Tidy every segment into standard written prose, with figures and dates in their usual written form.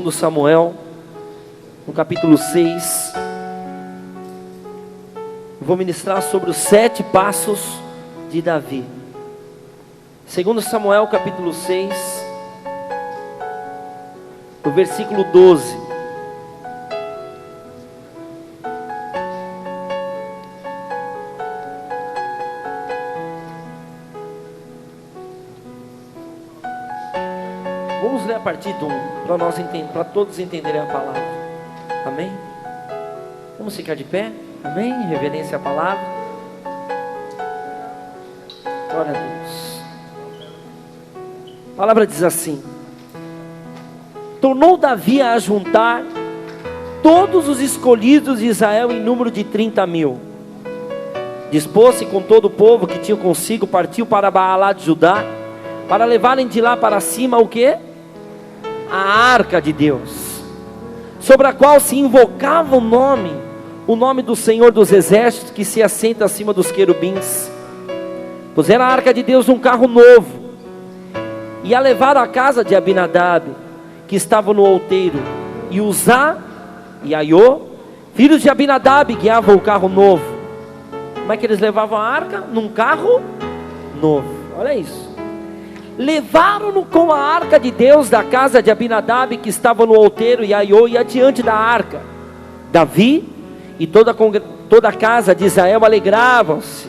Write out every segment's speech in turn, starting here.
2 Samuel, no capítulo 6. Vou ministrar sobre os 7 passos de Davi. 2 Samuel, capítulo 6, no versículo 12. Vamos ler a partir do 1, para todos entenderem a palavra. Amém? Vamos ficar de pé? Amém? Reverência à palavra. Glória a Deus. A palavra diz assim: tornou Davi a juntar todos os escolhidos de Israel em número de 30.000. Dispôs-se com todo o povo que tinha consigo, partiu para Baalá de Judá, para levarem de lá para cima o quê? A arca de Deus, sobre a qual se invocava o nome do Senhor dos Exércitos, que se assenta acima dos querubins. Puseram a arca de Deus num carro novo, e a levaram à casa de Abinadab, que estava no outeiro, e Uzá e Aiô, filhos de Abinadab, guiavam o carro novo. Como é que eles levavam a arca? Num carro novo. Olha isso. Levaram-no com a arca de Deus da casa de Abinadab, que estava no outeiro, e Aiô ia diante da arca. Davi e toda a casa de Israel alegravam-se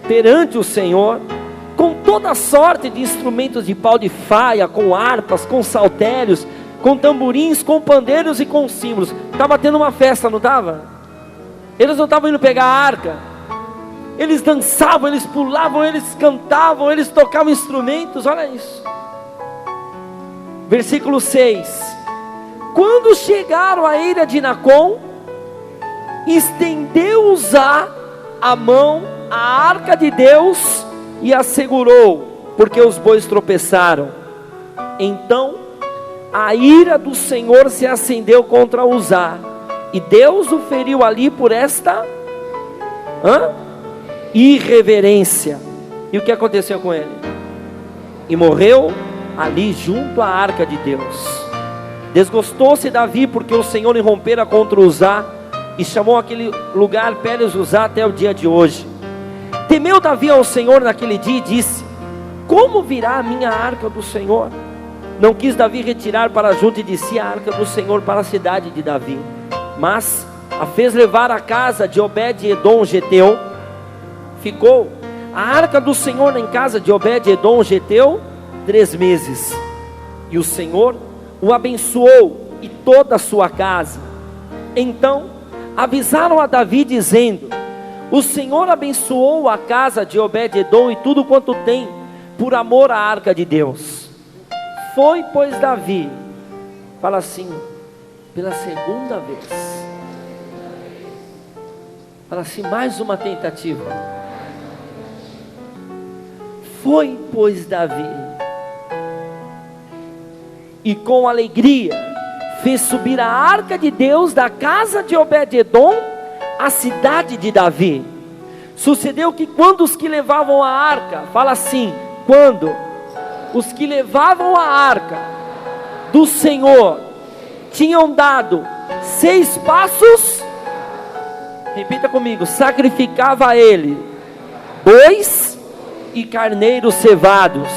perante o Senhor, com toda sorte de instrumentos de pau de faia, com harpas, com saltérios, com tamborins, com pandeiros e com símbolos. Estava tendo uma festa, não estava? Eles não estavam indo pegar a arca. Eles dançavam, eles pulavam, eles cantavam, eles tocavam instrumentos. Olha isso. Versículo 6. Quando chegaram à eira de Nacon, estendeu Uzá a mão à arca de Deus e a segurou, porque os bois tropeçaram. Então a ira do Senhor se acendeu contra Uzá, e Deus o feriu ali por esta irreverência. E o que aconteceu com ele? E morreu ali junto à arca de Deus. Desgostou-se Davi, porque o Senhor irrompera contra Uzá, e chamou aquele lugar Pérez Uzá até o dia de hoje. Temeu Davi ao Senhor naquele dia e disse: como virá a minha arca do Senhor? Não quis Davi retirar para junto de si a arca do Senhor para a cidade de Davi, mas a fez levar à casa de Obed-edom geteu. Ficou a arca do Senhor em casa de Obed-edom geteu 3 meses, e o Senhor o abençoou e toda a sua casa. Então avisaram a Davi dizendo: o Senhor abençoou a casa de Obed-edom e tudo quanto tem, por amor à arca de Deus. Foi, pois, Davi, fala assim, pela segunda vez, fala assim, mais uma tentativa. Foi, pois, Davi, e com alegria fez subir a arca de Deus da casa de Obed-edom à cidade de Davi. Sucedeu que quando os que levavam a arca, fala assim, quando os que levavam a arca do Senhor tinham dado 6 passos, repita comigo, sacrificava a ele bois e carneiros cevados.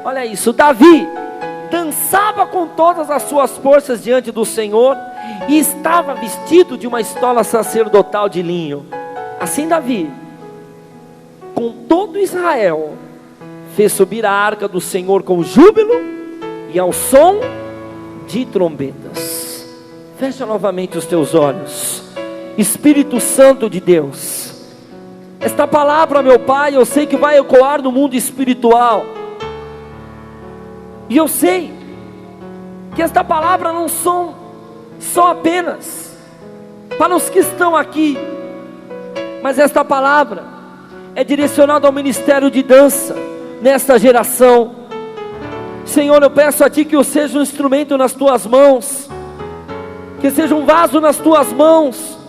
Olha isso, Davi dançava com todas as suas forças diante do Senhor, e estava vestido de uma estola sacerdotal de linho. Assim Davi, com todo Israel, fez subir a arca do Senhor com júbilo e ao som de trombetas. Fecha novamente os teus olhos. Espírito Santo de Deus, esta palavra, meu Pai, eu sei que vai ecoar no mundo espiritual, e eu sei que esta palavra não são só apenas para os que estão aqui, mas esta palavra é direcionada ao ministério de dança nesta geração. Senhor, eu peço a Ti que eu seja um instrumento nas Tuas mãos, que seja um vaso nas Tuas mãos,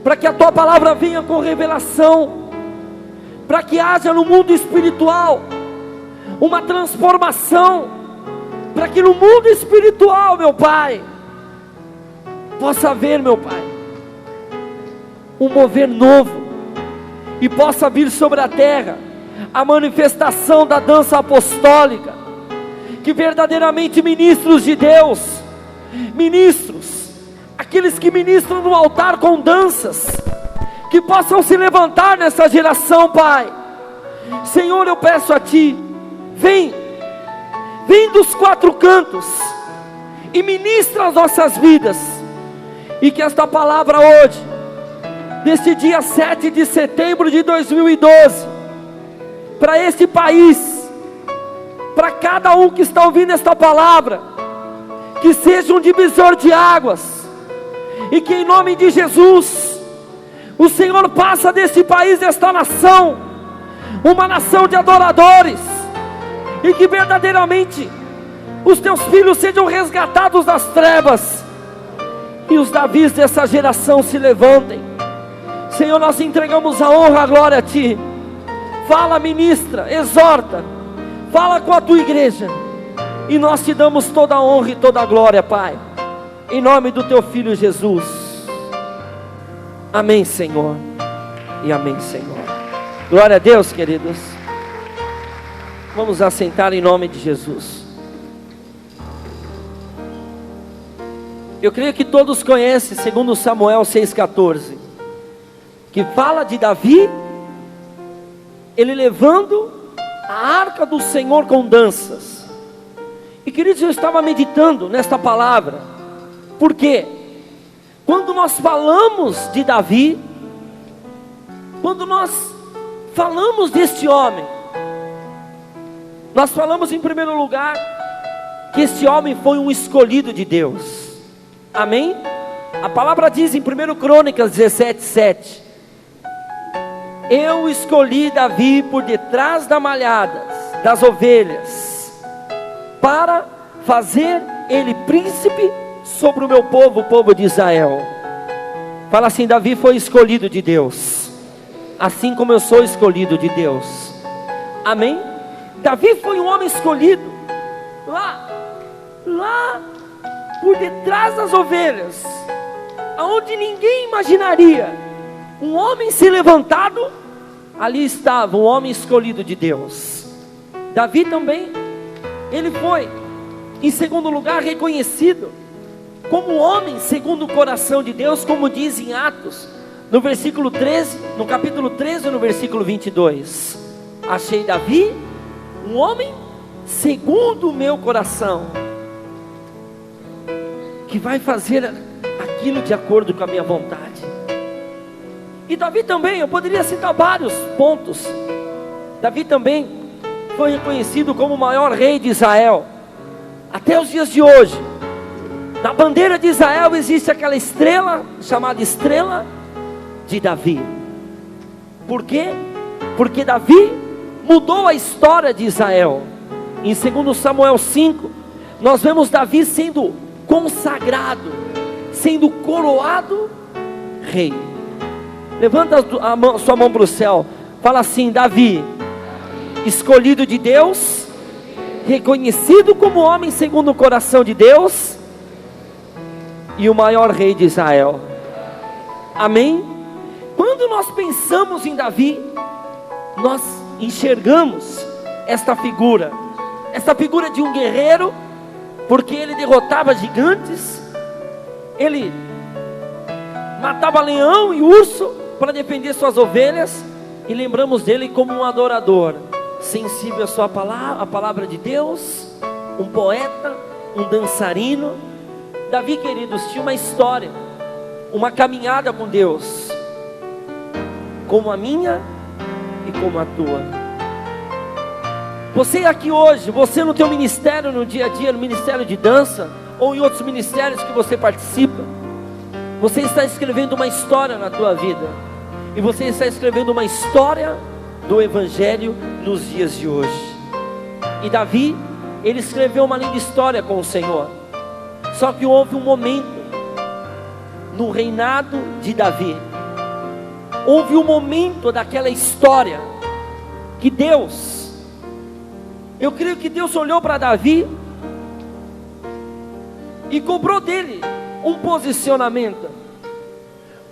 para que a Tua palavra venha com revelação, para que haja no mundo espiritual uma transformação, para que no mundo espiritual, meu Pai, possa haver, meu Pai, um mover novo, e possa vir sobre a terra a manifestação da dança apostólica, que verdadeiramente ministros de Deus, ministros, aqueles que ministram no altar com danças, que possam se levantar nessa geração, Pai. Senhor, eu peço a Ti, vem dos quatro cantos, e ministra as nossas vidas, e que esta palavra hoje, nesse dia 7 de setembro de 2012, para este país, para cada um que está ouvindo esta palavra, que seja um divisor de águas, e que em nome de Jesus, o Senhor passa desse país, desta nação, uma nação de adoradores, e que verdadeiramente os Teus filhos sejam resgatados das trevas, e os Davis dessa geração se levantem. Senhor, nós entregamos a honra, a glória a Ti. Fala, ministra, exorta, fala com a Tua igreja, e nós Te damos toda a honra e toda a glória, Pai, em nome do Teu Filho Jesus. Amém, Senhor, e amém, Senhor. Glória a Deus, queridos. Vamos assentar em nome de Jesus. Eu creio que todos conhecem 2 Samuel 6,14, que fala de Davi, ele levando a arca do Senhor com danças. E queridos, eu estava meditando nesta palavra, porque quando nós falamos de Davi, quando nós falamos deste homem, nós falamos em primeiro lugar, que este homem foi um escolhido de Deus, amém? A palavra diz em 1 Crônicas 17:7, eu escolhi Davi por detrás da malhada das ovelhas, para fazer ele príncipe sobre o meu povo, o povo de Israel. Fala assim: Davi foi escolhido de Deus, assim como eu sou escolhido de Deus, amém? Davi foi um homem escolhido, lá por detrás das ovelhas, aonde ninguém imaginaria, um homem se levantado, ali estava um homem escolhido de Deus. Davi também, ele foi, em segundo lugar, reconhecido como homem segundo o coração de Deus, como diz em Atos, no versículo 13, no capítulo 13, no versículo 22, achei Davi, um homem segundo o meu coração, que vai fazer aquilo de acordo com a minha vontade. E Davi também, eu poderia citar vários pontos. Davi também foi reconhecido como o maior rei de Israel, até os dias de hoje. Na bandeira de Israel existe aquela estrela, chamada estrela de Davi. Por quê? Porque Davi mudou a história de Israel. Em 2 Samuel 5, nós vemos Davi sendo consagrado, sendo coroado rei. Levanta sua mão para o céu, fala assim: Davi, escolhido de Deus, reconhecido como homem segundo o coração de Deus, e o maior rei de Israel, amém? Quando nós pensamos em Davi, nós enxergamos esta figura de um guerreiro, porque ele derrotava gigantes, ele matava leão e urso para defender suas ovelhas, e lembramos dele como um adorador, sensível à sua palavra, a palavra de Deus, um poeta, um dançarino. Davi, queridos, tinha uma história, uma caminhada com Deus, como a minha e como a tua. Você aqui hoje, você no teu ministério, no dia a dia, no ministério de dança, ou em outros ministérios que você participa, você está escrevendo uma história na tua vida, e você está escrevendo uma história do Evangelho nos dias de hoje. E Davi, ele escreveu uma linda história com o Senhor. Só que houve um momento no reinado de Davi, houve um momento daquela história que Deus, eu creio que Deus olhou para Davi e cobrou dele um posicionamento.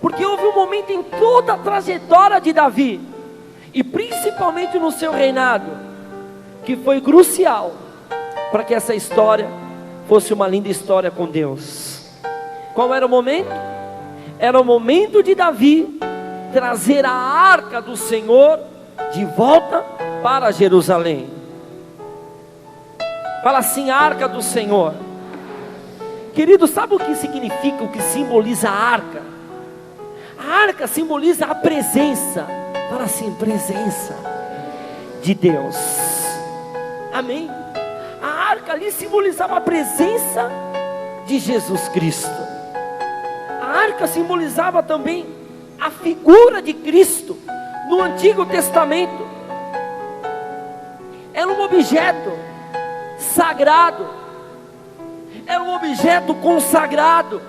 Porque houve um momento em toda a trajetória de Davi, e principalmente no seu reinado, que foi crucial para que essa história fosse uma linda história com Deus. Qual era o momento? Era o momento de Davi trazer a arca do Senhor de volta para Jerusalém. Fala assim, a arca do Senhor. Querido, sabe o que significa, o que simboliza a arca? A arca simboliza a presença. Fala assim, presença de Deus. Amém? A arca ali simbolizava a presença de Jesus Cristo. A arca simbolizava também a figura de Cristo no Antigo Testamento. Era um objeto sagrado, era um objeto consagrado,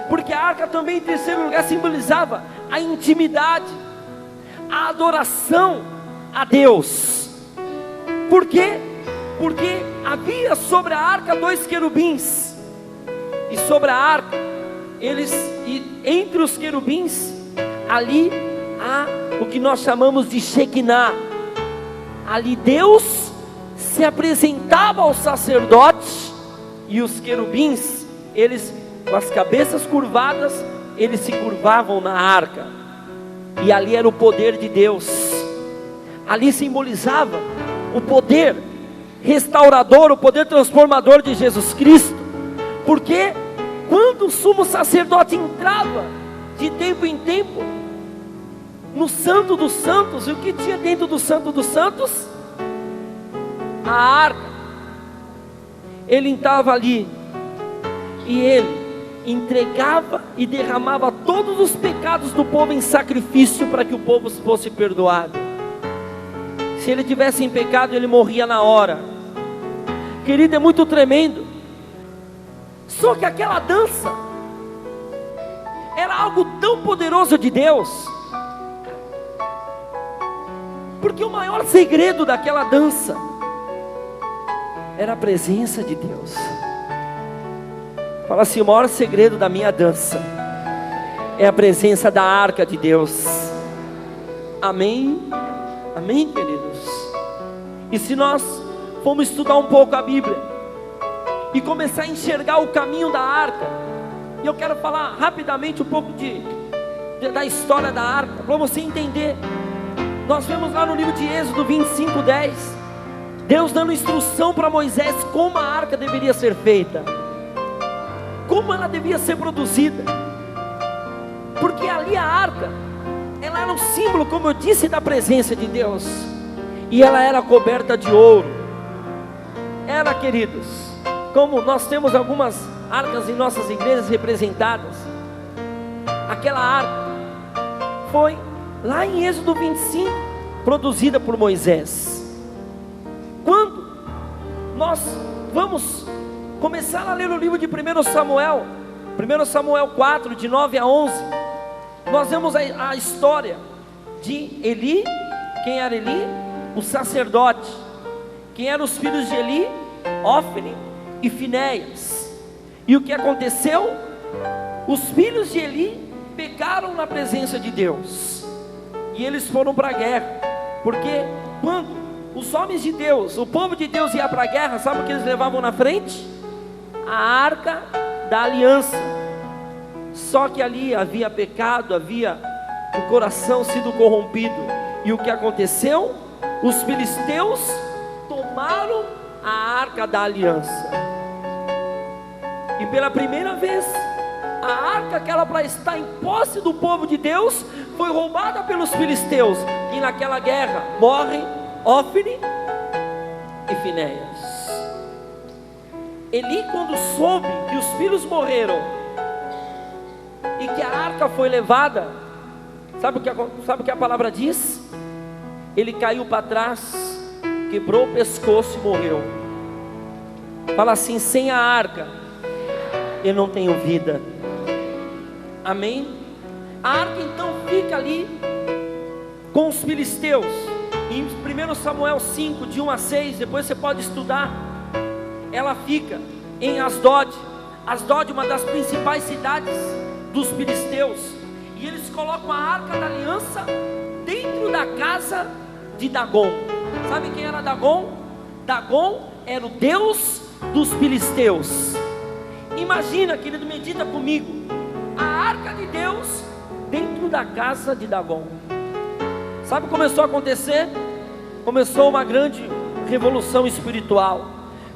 porque a arca também, em terceiro lugar, simbolizava a intimidade, a adoração a Deus. Por quê? Porque havia sobre a arca 2 querubins, e sobre a arca, e entre os querubins, ali há o que nós chamamos de Shekinah. Ali Deus se apresentava ao sacerdote, e os querubins, eles com as cabeças curvadas, eles se curvavam na arca, e ali era o poder de Deus. Ali simbolizava o poder restaurador, o poder transformador de Jesus Cristo. Porque quando o sumo sacerdote entrava de tempo em tempo no Santo dos Santos, e o que tinha dentro do Santo dos Santos? A arca. Ele entrava ali e ele entregava e derramava todos os pecados do povo em sacrifício para que o povo fosse perdoado. Se ele tivesse em pecado, ele morria na hora. Querido, é muito tremendo. Só que aquela dança era algo tão poderoso de Deus, porque o maior segredo daquela dança era a presença de Deus. Fala assim, o maior segredo da minha dança é a presença da arca de Deus. Amém? Amém, queridos? E se nós formos estudar um pouco a Bíblia e começar a enxergar o caminho da arca, e eu quero falar rapidamente um pouco da história da arca, para você entender. Nós vemos lá no livro de Êxodo 25:10, Deus dando instrução para Moisés como a arca deveria ser feita, como ela devia ser produzida, porque ali a arca, ela era um símbolo, como eu disse, da presença de Deus, e ela era coberta de ouro. Era, queridos, como nós temos algumas arcas em nossas igrejas representadas, aquela arca foi lá em Êxodo 25, produzida por Moisés. Quando nós vamos começar a ler o livro de 1 Samuel 4, de 9 a 11, nós vemos a história de Eli. Quem era Eli? O sacerdote. Quem eram os filhos de Eli? Ofni e Finéias. E o que aconteceu? Os filhos de Eli pecaram na presença de Deus, e eles foram para a guerra. Porque quando os homens de Deus, o povo de Deus ia para a guerra, sabe o que eles levavam na frente? A arca da aliança. Só que ali havia pecado, havia o coração sido corrompido. E o que aconteceu? Os filisteus tomaram a arca da aliança, e pela primeira vez, a arca que era para estar em posse do povo de Deus foi roubada pelos filisteus. E naquela guerra morrem Ofni e Finéias. Eli, quando soube que os filhos morreram e que a arca foi levada, sabe o que a palavra diz? Ele caiu para trás, quebrou o pescoço e morreu. Fala assim, sem a arca eu não tenho vida. Amém? A arca então fica ali com os filisteus. Em 1 Samuel 5, de 1 a 6, depois você pode estudar. Ela fica em Asdod, Asdod, uma das principais cidades dos filisteus, e eles colocam a arca da aliança dentro da casa de Dagon. Sabe quem era Dagon? Dagon era o deus dos filisteus. Imagina, querido, medita comigo, a arca de Deus dentro da casa de Dagon. Sabe o que começou a acontecer? Começou uma grande revolução espiritual.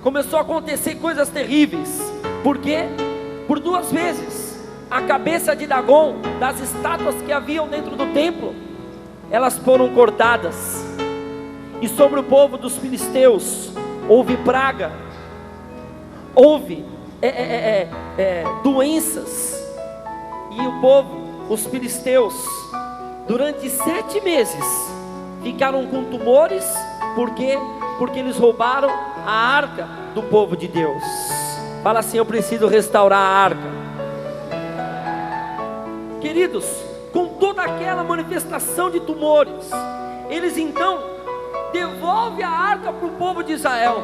Começou a acontecer coisas terríveis. Por quê? Por 2 vezes a cabeça de Dagon, das estátuas que haviam dentro do templo, elas foram cortadas. E sobre o povo dos filisteus houve praga, houve doenças. E o povo, os filisteus, durante 7 meses ficaram com tumores. Por quê? Porque eles roubaram a arca do povo de Deus. Fala assim: eu preciso restaurar a arca. Queridos, com toda aquela manifestação de tumores, eles então devolvem a arca para o povo de Israel,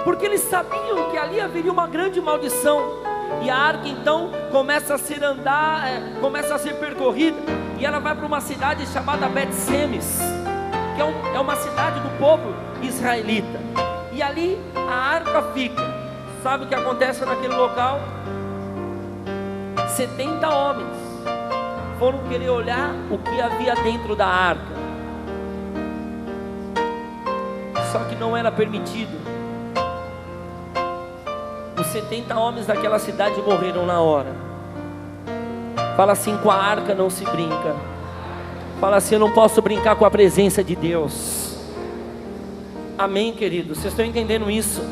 porque eles sabiam que ali haveria uma grande maldição. E a arca então começa a ser percorrida, e ela vai para uma cidade chamada Bet-Semes, que é uma cidade do povo israelita. E ali a arca fica. Sabe o que acontece naquele local? 70 homens foram querer olhar o que havia dentro da arca, só que não era permitido. Os 70 homens daquela cidade morreram na hora. Fala assim: com a arca não se brinca. Fala assim: eu não posso brincar com a presença de Deus. Amém, queridos? Vocês estão entendendo isso?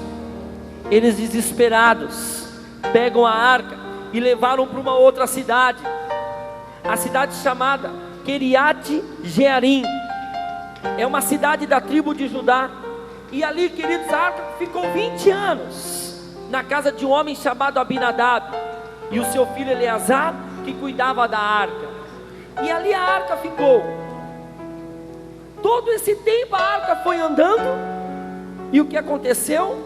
Eles, desesperados, pegam a arca e levaram para uma outra cidade, a cidade chamada Kiriat Jearim. É uma cidade da tribo de Judá. E ali, queridos, a arca ficou 20 anos na casa de um homem chamado Abinadab, e o seu filho Eleazar, que cuidava da arca. E ali a arca ficou. Todo esse tempo a arca foi andando. E o que aconteceu?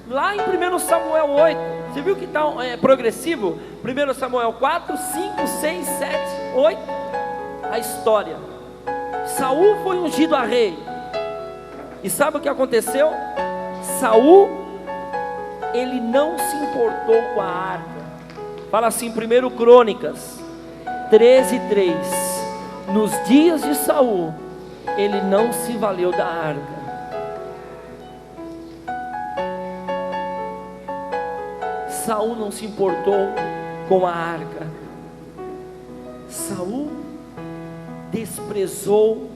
Lá em 1 Samuel 8, você viu que está progressivo? 1 Samuel 4, 5, 6, 7, 8. A história: Saul foi ungido a rei. E sabe o que aconteceu? Saul, ele não se importou com a arca. Fala assim, 1 Crônicas 13:3. Nos dias de Saul, ele não se valeu da arca. Saul não se importou com a arca. Saul desprezou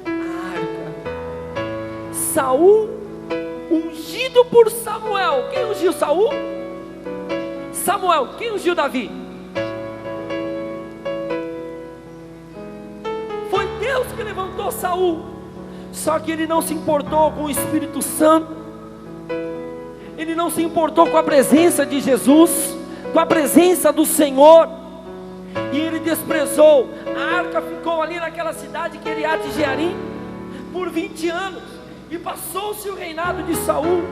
a arca. Saul, ungido por Samuel. Quem ungiu Saul? Samuel. Quem ungiu Davi? Foi Deus que levantou Saul. Só que ele não se importou com o Espírito Santo. Ele não se importou com a presença de Jesus, com a presença do Senhor. E ele desprezou. A arca ficou ali naquela cidade, Kiriat Jearim, por 20 anos. E passou-se o reinado de Saul,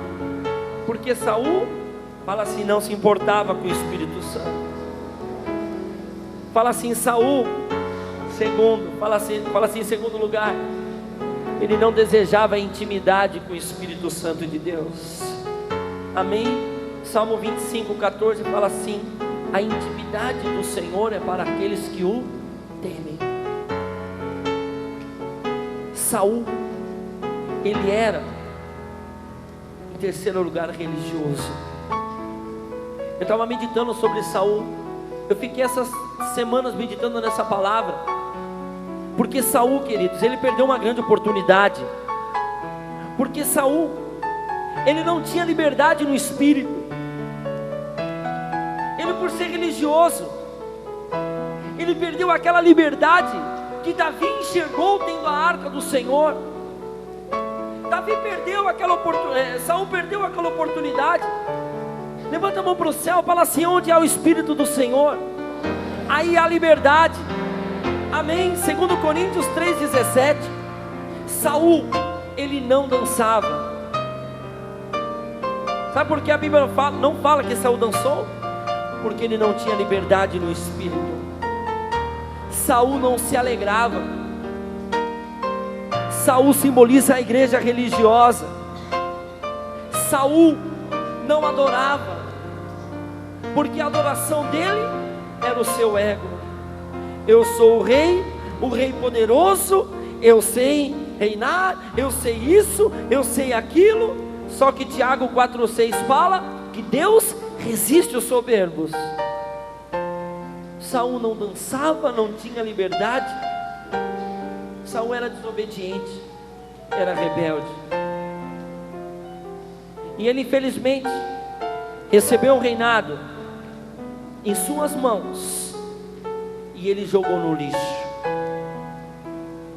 porque Saul, fala assim, não se importava com o Espírito Santo. Fala assim, Saul, fala assim em segundo lugar, ele não desejava a intimidade com o Espírito Santo de Deus. Amém? Salmo 25:14 fala assim: a intimidade do Senhor é para aqueles que o temem. Saul, ele era, em terceiro lugar, religioso. Eu estava meditando sobre Saul. Eu fiquei essas semanas meditando nessa palavra, porque Saul, queridos, ele perdeu uma grande oportunidade. Porque Saul, ele não tinha liberdade no espírito. Ele, por ser religioso, ele perdeu aquela liberdade que Davi enxergou tendo a arca do Senhor. Saul perdeu aquela oportunidade. Levanta a mão para o céu, fala assim: onde há o Espírito do Senhor, aí há liberdade. Amém? 2 Coríntios 3:17. Saul, ele não dançava. Sabe por que a Bíblia não fala que Saul dançou? Porque ele não tinha liberdade no espírito. Saul não se alegrava. Saul simboliza a igreja religiosa. Saul não adorava, porque a adoração dele era o seu ego. Eu sou o rei poderoso, eu sei reinar, eu sei isso, eu sei aquilo. Só que Tiago 4,6 fala que Deus resiste os soberbos. Saul não dançava, não tinha liberdade. Saul era desobediente, era rebelde. E ele infelizmente recebeu o reinado em suas mãos e ele jogou no lixo.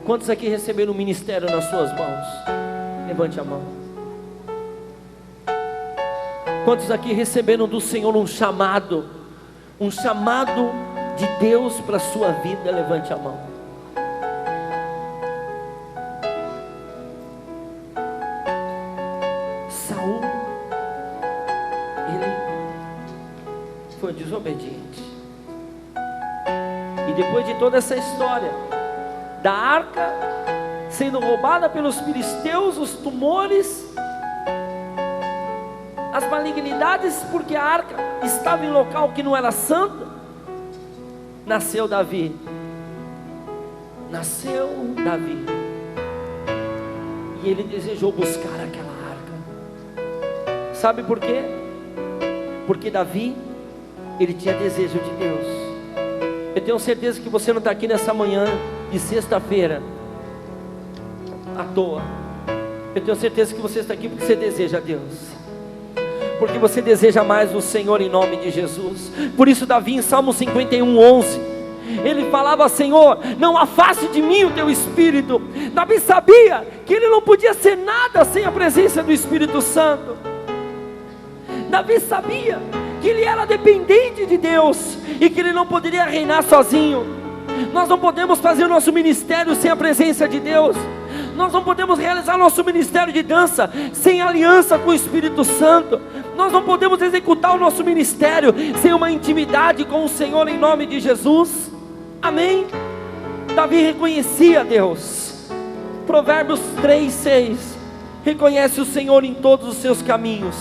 Quantos aqui receberam o ministério nas suas mãos? Levante a mão. Quantos aqui receberam do Senhor um chamado de Deus para a sua vida? Levante a mão. Saul, ele foi desobediente. E depois de toda essa história da arca sendo roubada pelos filisteus, os tumores, as malignidades, porque a arca estava em local que não era santo, nasceu Davi. E ele desejou buscar aquela arca. Sabe por quê? Porque Davi, ele tinha desejo de Deus. Eu tenho certeza que você não está aqui nessa manhã de sexta-feira à toa. Eu tenho certeza que você está aqui porque você deseja Deus, porque você deseja mais o Senhor, em nome de Jesus. Por isso Davi, em Salmo 51:11, ele falava: Senhor, não afaste de mim o teu Espírito. Davi sabia que ele não podia ser nada sem a presença do Espírito Santo. Davi sabia que ele era dependente de Deus e que ele não poderia reinar sozinho. Nós não podemos fazer o nosso ministério sem a presença de Deus. Nós não podemos realizar nosso ministério de dança sem aliança com o Espírito Santo. Nós não podemos executar o nosso ministério sem uma intimidade com o Senhor, em nome de Jesus. Amém? Davi reconhecia Deus. Provérbios 3:6. Reconhece o Senhor em todos os seus caminhos,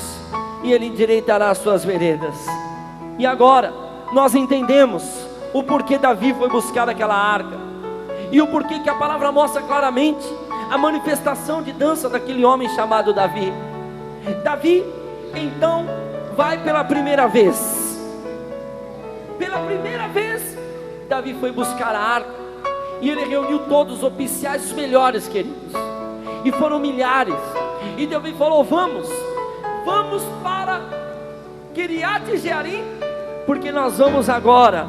e Ele endireitará as suas veredas. E agora nós entendemos o porquê Davi foi buscar aquela arca, e o porquê que a palavra mostra claramente a manifestação de dança daquele homem chamado Davi. Davi então vai pela primeira vez. Pela primeira vez Davi foi buscar a arca, e ele reuniu todos os oficiais, os melhores, queridos, e foram milhares. E Davi falou: vamos para Quiriate Jearim, porque nós vamos agora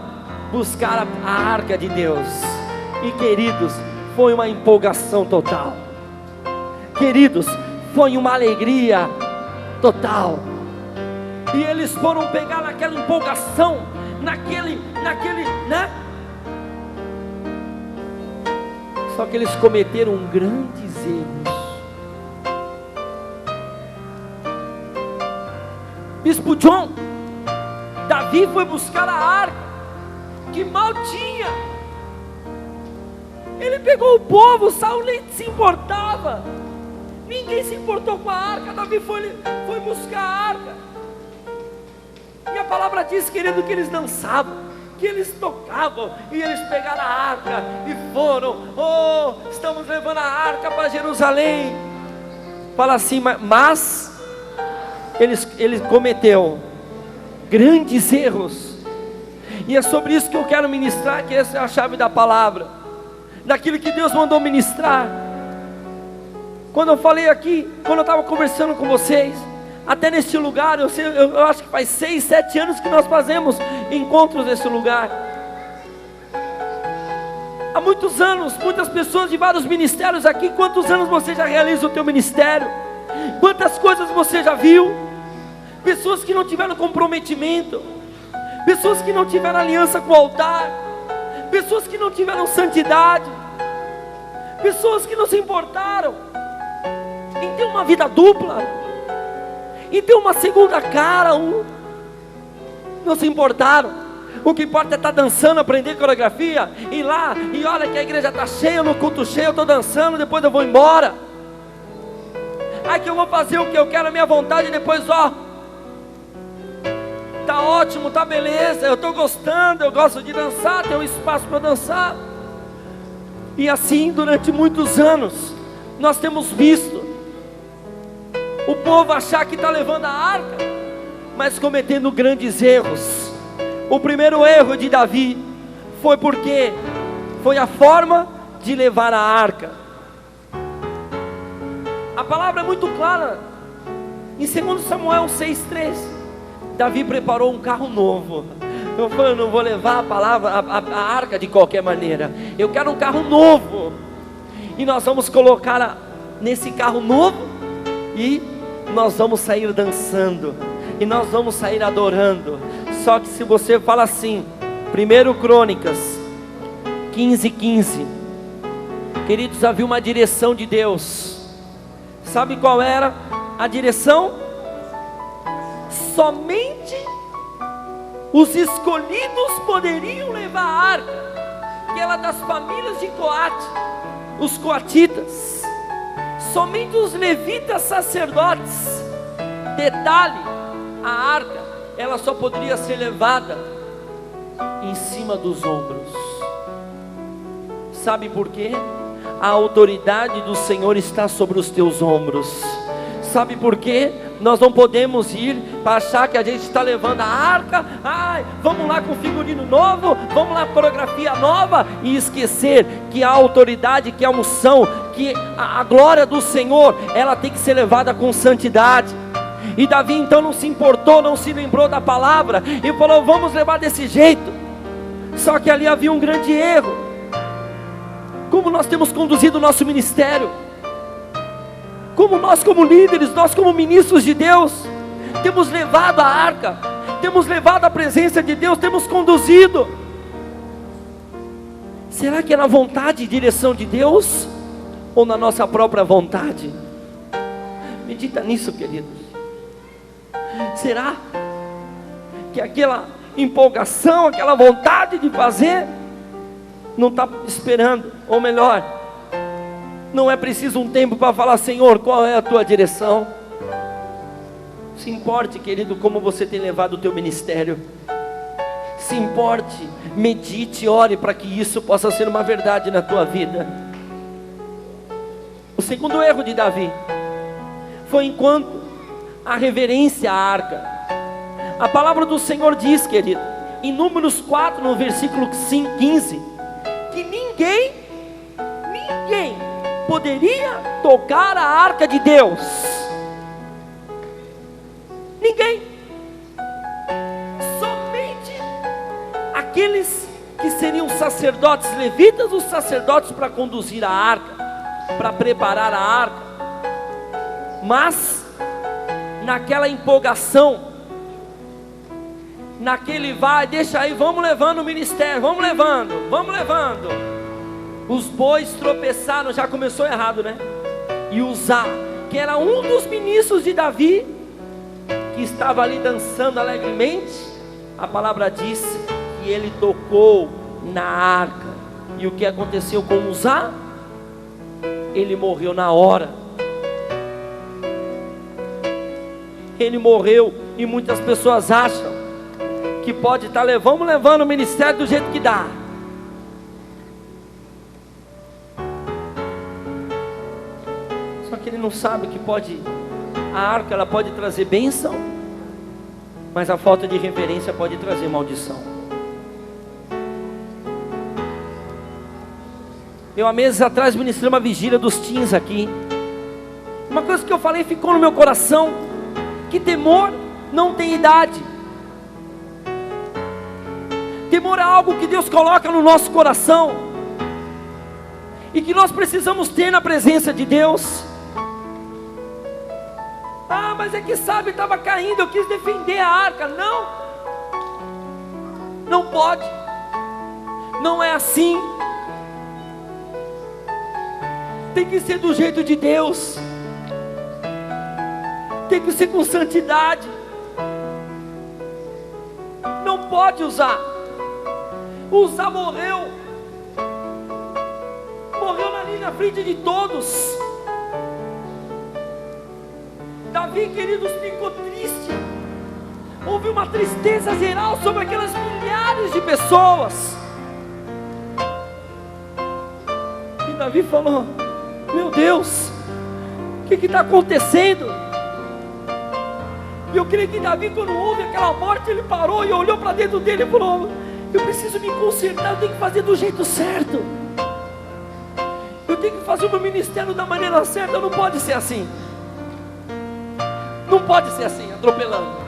buscar a arca de Deus. E queridos, foi uma empolgação total. Queridos, foi uma alegria total. E eles foram pegar naquela empolgação, naquele, né? Só que eles cometeram grandes erros. Bispo John, Davi foi buscar a arca, que mal tinha. Ele pegou o povo, Saul nem se importava. Ninguém se importou com a arca. Davi foi buscar a arca. E a palavra diz, querido, que eles dançavam, que eles tocavam, e eles pegaram a arca e foram. Oh, estamos levando a arca para Jerusalém. Fala assim, mas ele cometeu grandes erros. E é sobre isso que eu quero ministrar, que essa é a chave da palavra, daquilo que Deus mandou ministrar. Quando eu falei aqui, quando eu estava conversando com vocês, até neste lugar, eu acho que faz 6, 7 anos que nós fazemos encontros nesse lugar. Há muitos anos, muitas pessoas de vários ministérios aqui. Quantos anos você já realiza o teu ministério? Quantas coisas você já viu? Pessoas que não tiveram comprometimento, pessoas que não tiveram aliança com o altar, pessoas que não tiveram santidade, pessoas que não se importaram em ter uma vida dupla, em ter uma segunda cara, não se importaram. O que importa é estar dançando, aprender coreografia, ir lá e olha que a igreja está cheia, no culto cheio, eu estou dançando, depois eu vou embora. Aí que eu vou fazer o que eu quero, a minha vontade, e depois tá ótimo, tá beleza, eu estou gostando, eu gosto de dançar, tem um espaço para dançar. E assim durante muitos anos nós temos visto o povo achar que está levando a arca, mas cometendo grandes erros. O primeiro erro de Davi foi porque foi a forma de levar a arca. A palavra é muito clara. Em 2 Samuel 6,3, Davi preparou um carro novo. Eu não vou levar a arca de qualquer maneira. Eu quero um carro novo. E nós vamos colocá-la nesse carro novo. E nós vamos sair dançando. E nós vamos sair adorando. Só que se você fala assim, 1 Crônicas 15:15, queridos, havia uma direção de Deus. Sabe qual era a direção? Somente os escolhidos poderiam levar a arca, que era das famílias de Coate, os coatitas. Somente os levitas sacerdotes. Detalhe, a arca, ela só poderia ser levada em cima dos ombros. Sabe por quê? A autoridade do Senhor está sobre os teus ombros. Sabe por quê? Nós não podemos ir para achar que a gente está levando a arca. Vamos lá com figurino novo, vamos lá com coreografia nova, e esquecer que a autoridade, que a unção, que a glória do Senhor, ela tem que ser levada com santidade. E Davi então não se importou, não se lembrou da palavra e falou: vamos levar desse jeito. Só que ali havia um grande erro. Como nós temos conduzido o nosso ministério, como nós como líderes, nós como ministros de Deus, temos levado a arca, temos levado a presença de Deus, temos conduzido. Será que é na vontade e direção de Deus, ou na nossa própria vontade? Medita nisso, queridos. Será que aquela empolgação, aquela vontade de fazer, não está esperando? Ou melhor, não é preciso um tempo para falar: Senhor, qual é a tua direção? Se importe, querido, como você tem levado o teu ministério. Se importe, medite, ore para que isso possa ser uma verdade na tua vida. O segundo erro de Davi foi enquanto a reverência à arca. A palavra do Senhor diz, querido, em Números 4, no versículo 15, que ninguém poderia tocar a arca de Deus. Ninguém. Somente aqueles que seriam sacerdotes levitas, os sacerdotes para conduzir a arca, para preparar a arca. Mas naquela empolgação, naquele vai, deixa aí, vamos levando o ministério, vamos levando. Os bois tropeçaram, já começou errado, né? E Uzá, que era um dos ministros de Davi, que estava ali dançando alegremente, a palavra diz que ele tocou na arca. E o que aconteceu com Uzá? Ele morreu na hora. Ele morreu, e muitas pessoas acham que pode estar levando o ministério do jeito que dá. Só que ele não sabe que a arca ela pode trazer bênção, mas a falta de reverência pode trazer maldição. Eu há meses atrás ministrei uma vigília dos teens aqui. Uma coisa que eu falei ficou no meu coração: que temor não tem idade. Temor é algo que Deus coloca no nosso coração, e que nós precisamos ter na presença de Deus. Mas é que sabe, estava caindo, eu quis defender a arca. Não pode, não é assim. Tem que ser do jeito de Deus, tem que ser com santidade. pode usar. Uzá morreu ali na frente de todos. Davi, queridos, ficou triste. Houve uma tristeza geral sobre aquelas milhares de pessoas. E Davi falou: meu Deus, o que está acontecendo? E eu creio que Davi, quando houve aquela morte, ele parou e olhou para dentro dele e falou: eu preciso me consertar, eu tenho que fazer do jeito certo. Eu tenho que fazer o meu ministério da maneira certa. Não pode ser assim. Não pode ser assim, atropelando.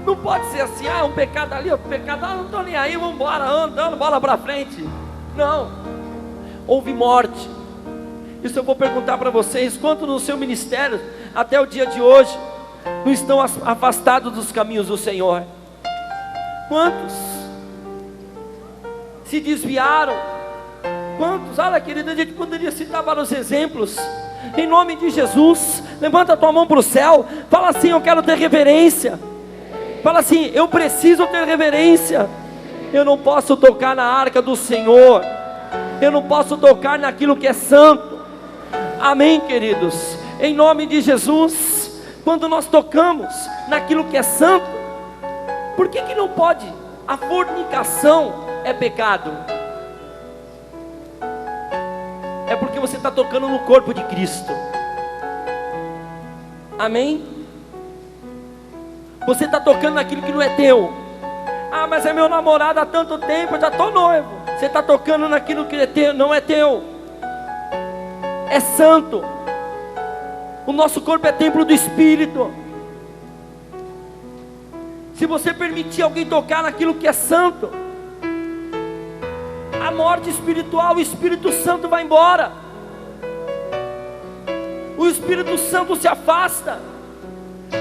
Não pode ser assim, um pecado ali, outro pecado, não estou nem aí, vamos embora, andando, bola para frente. Não, houve morte. Isso eu vou perguntar para vocês: quantos no seu ministério, até o dia de hoje, não estão afastados dos caminhos do Senhor? Quantos se desviaram? Quantos? Olha, querida, a gente poderia citar vários exemplos. Em nome de Jesus, levanta a tua mão para o céu. Fala assim: eu quero ter reverência. Fala assim: eu preciso ter reverência. Eu não posso tocar na arca do Senhor. Eu não posso tocar naquilo que é santo. Amém, queridos? Em nome de Jesus, quando nós tocamos naquilo que é santo, por que não pode? A fornicação é pecado. É porque você está tocando no corpo de Cristo. Amém? Você está tocando naquilo que não é teu. Mas é meu namorado há tanto tempo, eu já estou noivo. Você está tocando naquilo que é teu, não é teu. É santo. O nosso corpo é templo do Espírito. Se você permitir alguém tocar naquilo que é santo, a morte espiritual, o Espírito Santo vai embora. O Espírito Santo se afasta,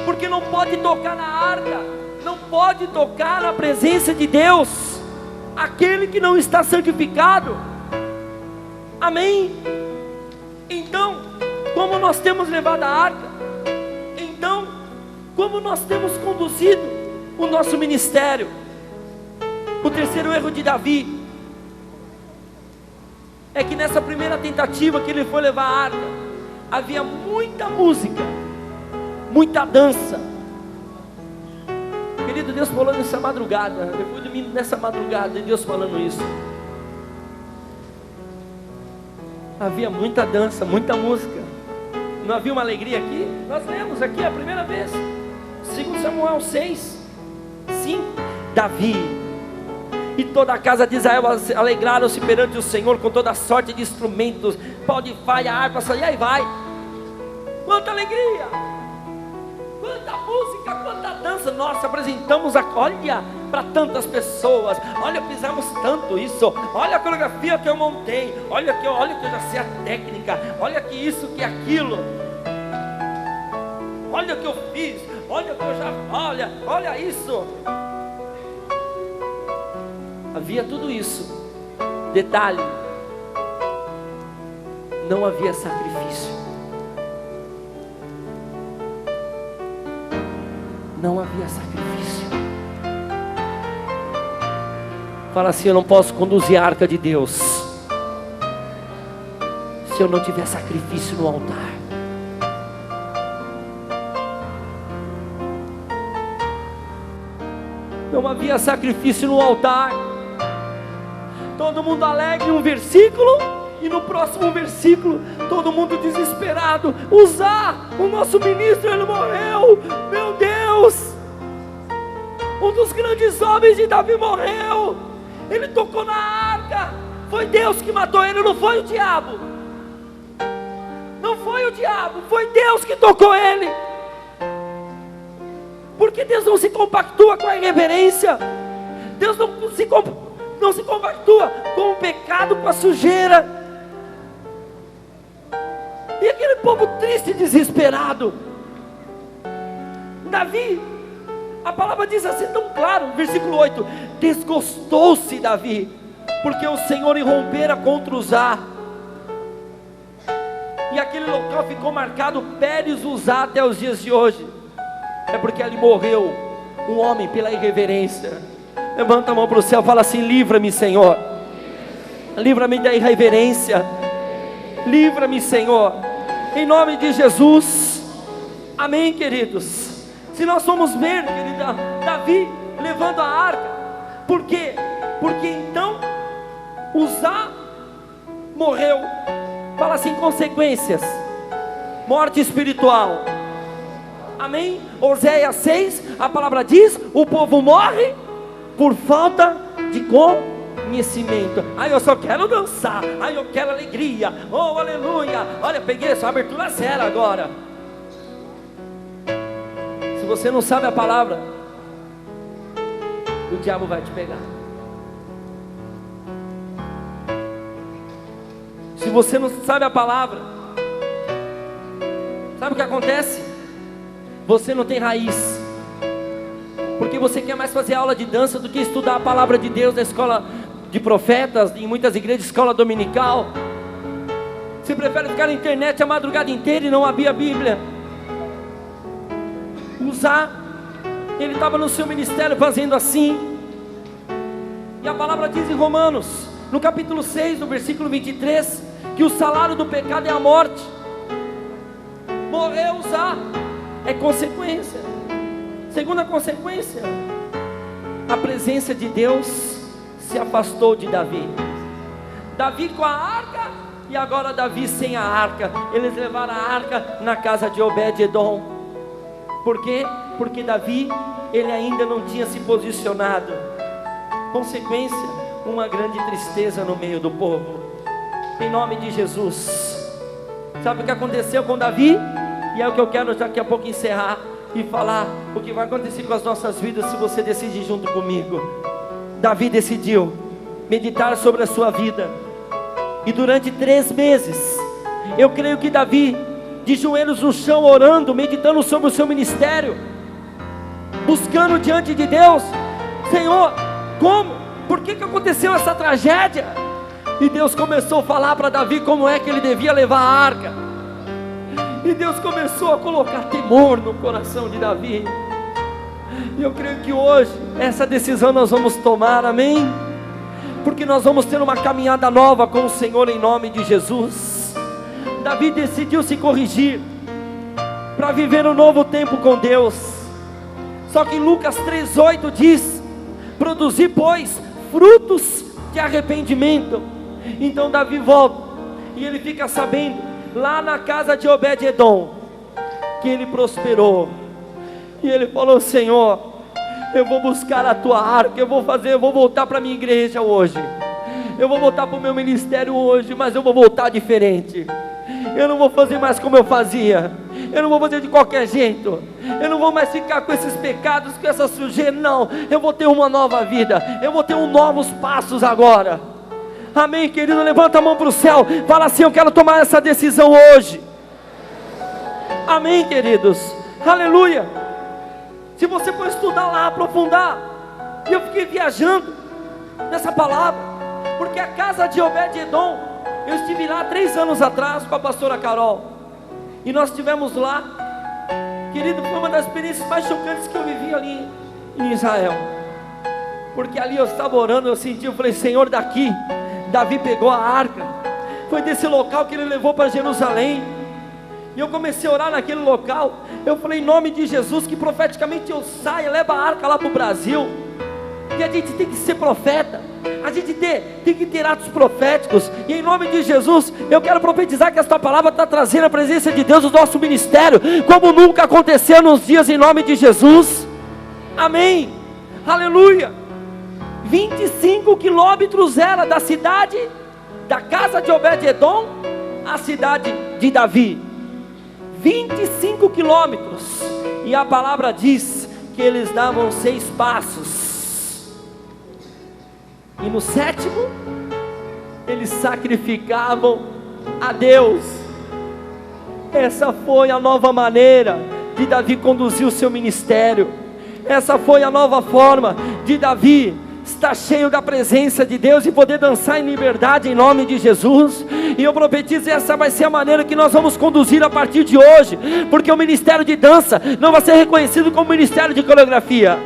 porque não pode tocar na arca, não pode tocar na presença de Deus, aquele que não está santificado. Amém? Então, como nós temos levado a arca? Então, como nós temos conduzido o nosso ministério? O terceiro erro de Davi é que nessa primeira tentativa que ele foi levar a arca, havia muita música, muita dança. Querido, Deus falou nessa madrugada, eu fui dormindo nessa madrugada e Deus falando isso. Havia muita dança, muita música. Não havia uma alegria aqui? Nós lemos aqui a primeira vez, 2 Samuel 6, 5. Davi e toda a casa de Israel alegraram-se perante o Senhor com toda sorte de instrumentos, pau de faia, harpa, e aí vai. Quanta alegria, quanta música, quanta dança. Nós apresentamos olha, para tantas pessoas. Olha, fizemos tanto isso. Olha a coreografia que eu montei. Olha que eu já sei a técnica. Olha que isso, que aquilo. Olha o que eu fiz. Olha que eu já. Olha isso. Havia tudo isso. Detalhe: não havia sacrifício. Não havia sacrifício. Fala assim: eu não posso conduzir a arca de Deus se eu não tiver sacrifício no altar. Não havia sacrifício no altar. Todo mundo alegre em um versículo, e no próximo versículo todo mundo desesperado. Uzá, o nosso ministro, ele morreu. Meu Deus, um dos grandes homens de Davi morreu. Ele tocou na arca. Foi Deus que matou ele, não foi o diabo. Não foi o diabo, foi Deus que tocou ele. Porque Deus não se compactua com a irreverência. Deus não se compactua com o pecado, com a sujeira. E aquele povo triste e desesperado. Davi, a palavra diz assim tão claro, versículo 8: desgostou-se Davi, porque o Senhor irrompera contra Uzá. E aquele local ficou marcado Pérez Uzá até os dias de hoje. É porque ali morreu um homem pela irreverência. Levanta a mão para o céu, fala assim: livra-me, Senhor. Livra-me da irreverência. Livra-me, Senhor, em nome de Jesus. Amém, queridos. Se nós formos ver, querida, Davi levando a arca, por quê? Porque então Uzá morreu. Fala assim: consequências, morte espiritual. Amém? Oséias 6, a palavra diz: o povo morre por falta de conhecimento. Ai, eu só quero dançar. Ai, eu quero alegria. Oh, aleluia. Olha, peguei essa abertura zero agora. Se você não sabe a palavra, o diabo vai te pegar. Se você não sabe a palavra, sabe o que acontece? Você não tem raiz, porque você quer mais fazer aula de dança do que estudar a palavra de Deus na escola de profetas, em muitas igrejas, escola dominical. Você prefere ficar na internet a madrugada inteira e não abrir a Bíblia. Uzá, ele estava no seu ministério fazendo assim, e a palavra diz em Romanos, no capítulo 6, no versículo 23, que o salário do pecado é a morte. Morreu Uzá, é consequência. Segunda consequência, a presença de Deus se afastou de Davi. Davi com a arca, e agora Davi sem a arca. Eles levaram a arca na casa de Obed-edom. Por quê? Porque Davi, ele ainda não tinha se posicionado. Consequência, uma grande tristeza no meio do povo. Em nome de Jesus. Sabe o que aconteceu com Davi? E é o que eu quero daqui a pouco encerrar e falar o que vai acontecer com as nossas vidas se você decidir junto comigo. Davi decidiu meditar sobre a sua vida, e durante 3 meses, eu creio que Davi, de joelhos no chão, orando, meditando sobre o seu ministério, buscando diante de Deus: Senhor, como? Por que aconteceu essa tragédia? E Deus começou a falar para Davi como é que ele devia levar a arca. E Deus começou a colocar temor no coração de Davi. E eu creio que hoje essa decisão nós vamos tomar, amém? Porque nós vamos ter uma caminhada nova com o Senhor em nome de Jesus. Davi decidiu se corrigir para viver um novo tempo com Deus. Só que em Lucas 3:8 diz: produzir, pois, frutos de arrependimento. Então Davi volta, e ele fica sabendo, lá na casa de Obed-edom, que ele prosperou. E ele falou: Senhor, eu vou buscar a tua arca, eu vou voltar para a minha igreja hoje, eu vou voltar para o meu ministério hoje, mas eu vou voltar diferente. Eu não vou fazer mais como eu fazia, eu não vou fazer de qualquer jeito, eu não vou mais ficar com esses pecados, com essa sujeira, não. Eu vou ter uma nova vida, eu vou ter novos passos agora. Amém, querido? Levanta a mão para o céu, fala assim: eu quero tomar essa decisão hoje. Amém, queridos? Aleluia. Se você for estudar lá, aprofundar, e eu fiquei viajando nessa palavra, porque a casa de Obed-edom, eu estive lá 3 anos atrás com a pastora Carol, e nós estivemos lá, querido, foi uma das experiências mais chocantes que eu vivi ali em Israel, porque ali eu estava orando, eu senti, eu falei: Senhor, daqui Davi pegou a arca, foi desse local que ele levou para Jerusalém, e eu comecei a orar naquele local. Eu falei: em nome de Jesus, que profeticamente eu saia, leva a arca lá para o Brasil, e a gente tem que ser profeta, a gente tem que ter atos proféticos, e em nome de Jesus, eu quero profetizar que esta palavra está trazendo a presença de Deus no nosso ministério, como nunca aconteceu nos dias, em nome de Jesus. Amém, aleluia. 25 quilômetros era da cidade, da casa de Obed-edom, à cidade de Davi. 25 quilômetros. E a palavra diz que eles davam 6 passos. E no 7º, eles sacrificavam a Deus. Essa foi a nova maneira de Davi conduzir o seu ministério. Essa foi a nova forma de Davi estar cheio da presença de Deus e poder dançar em liberdade em nome de Jesus. E eu profetizo, essa vai ser a maneira que nós vamos conduzir a partir de hoje, porque o ministério de dança não vai ser reconhecido como ministério de coreografia,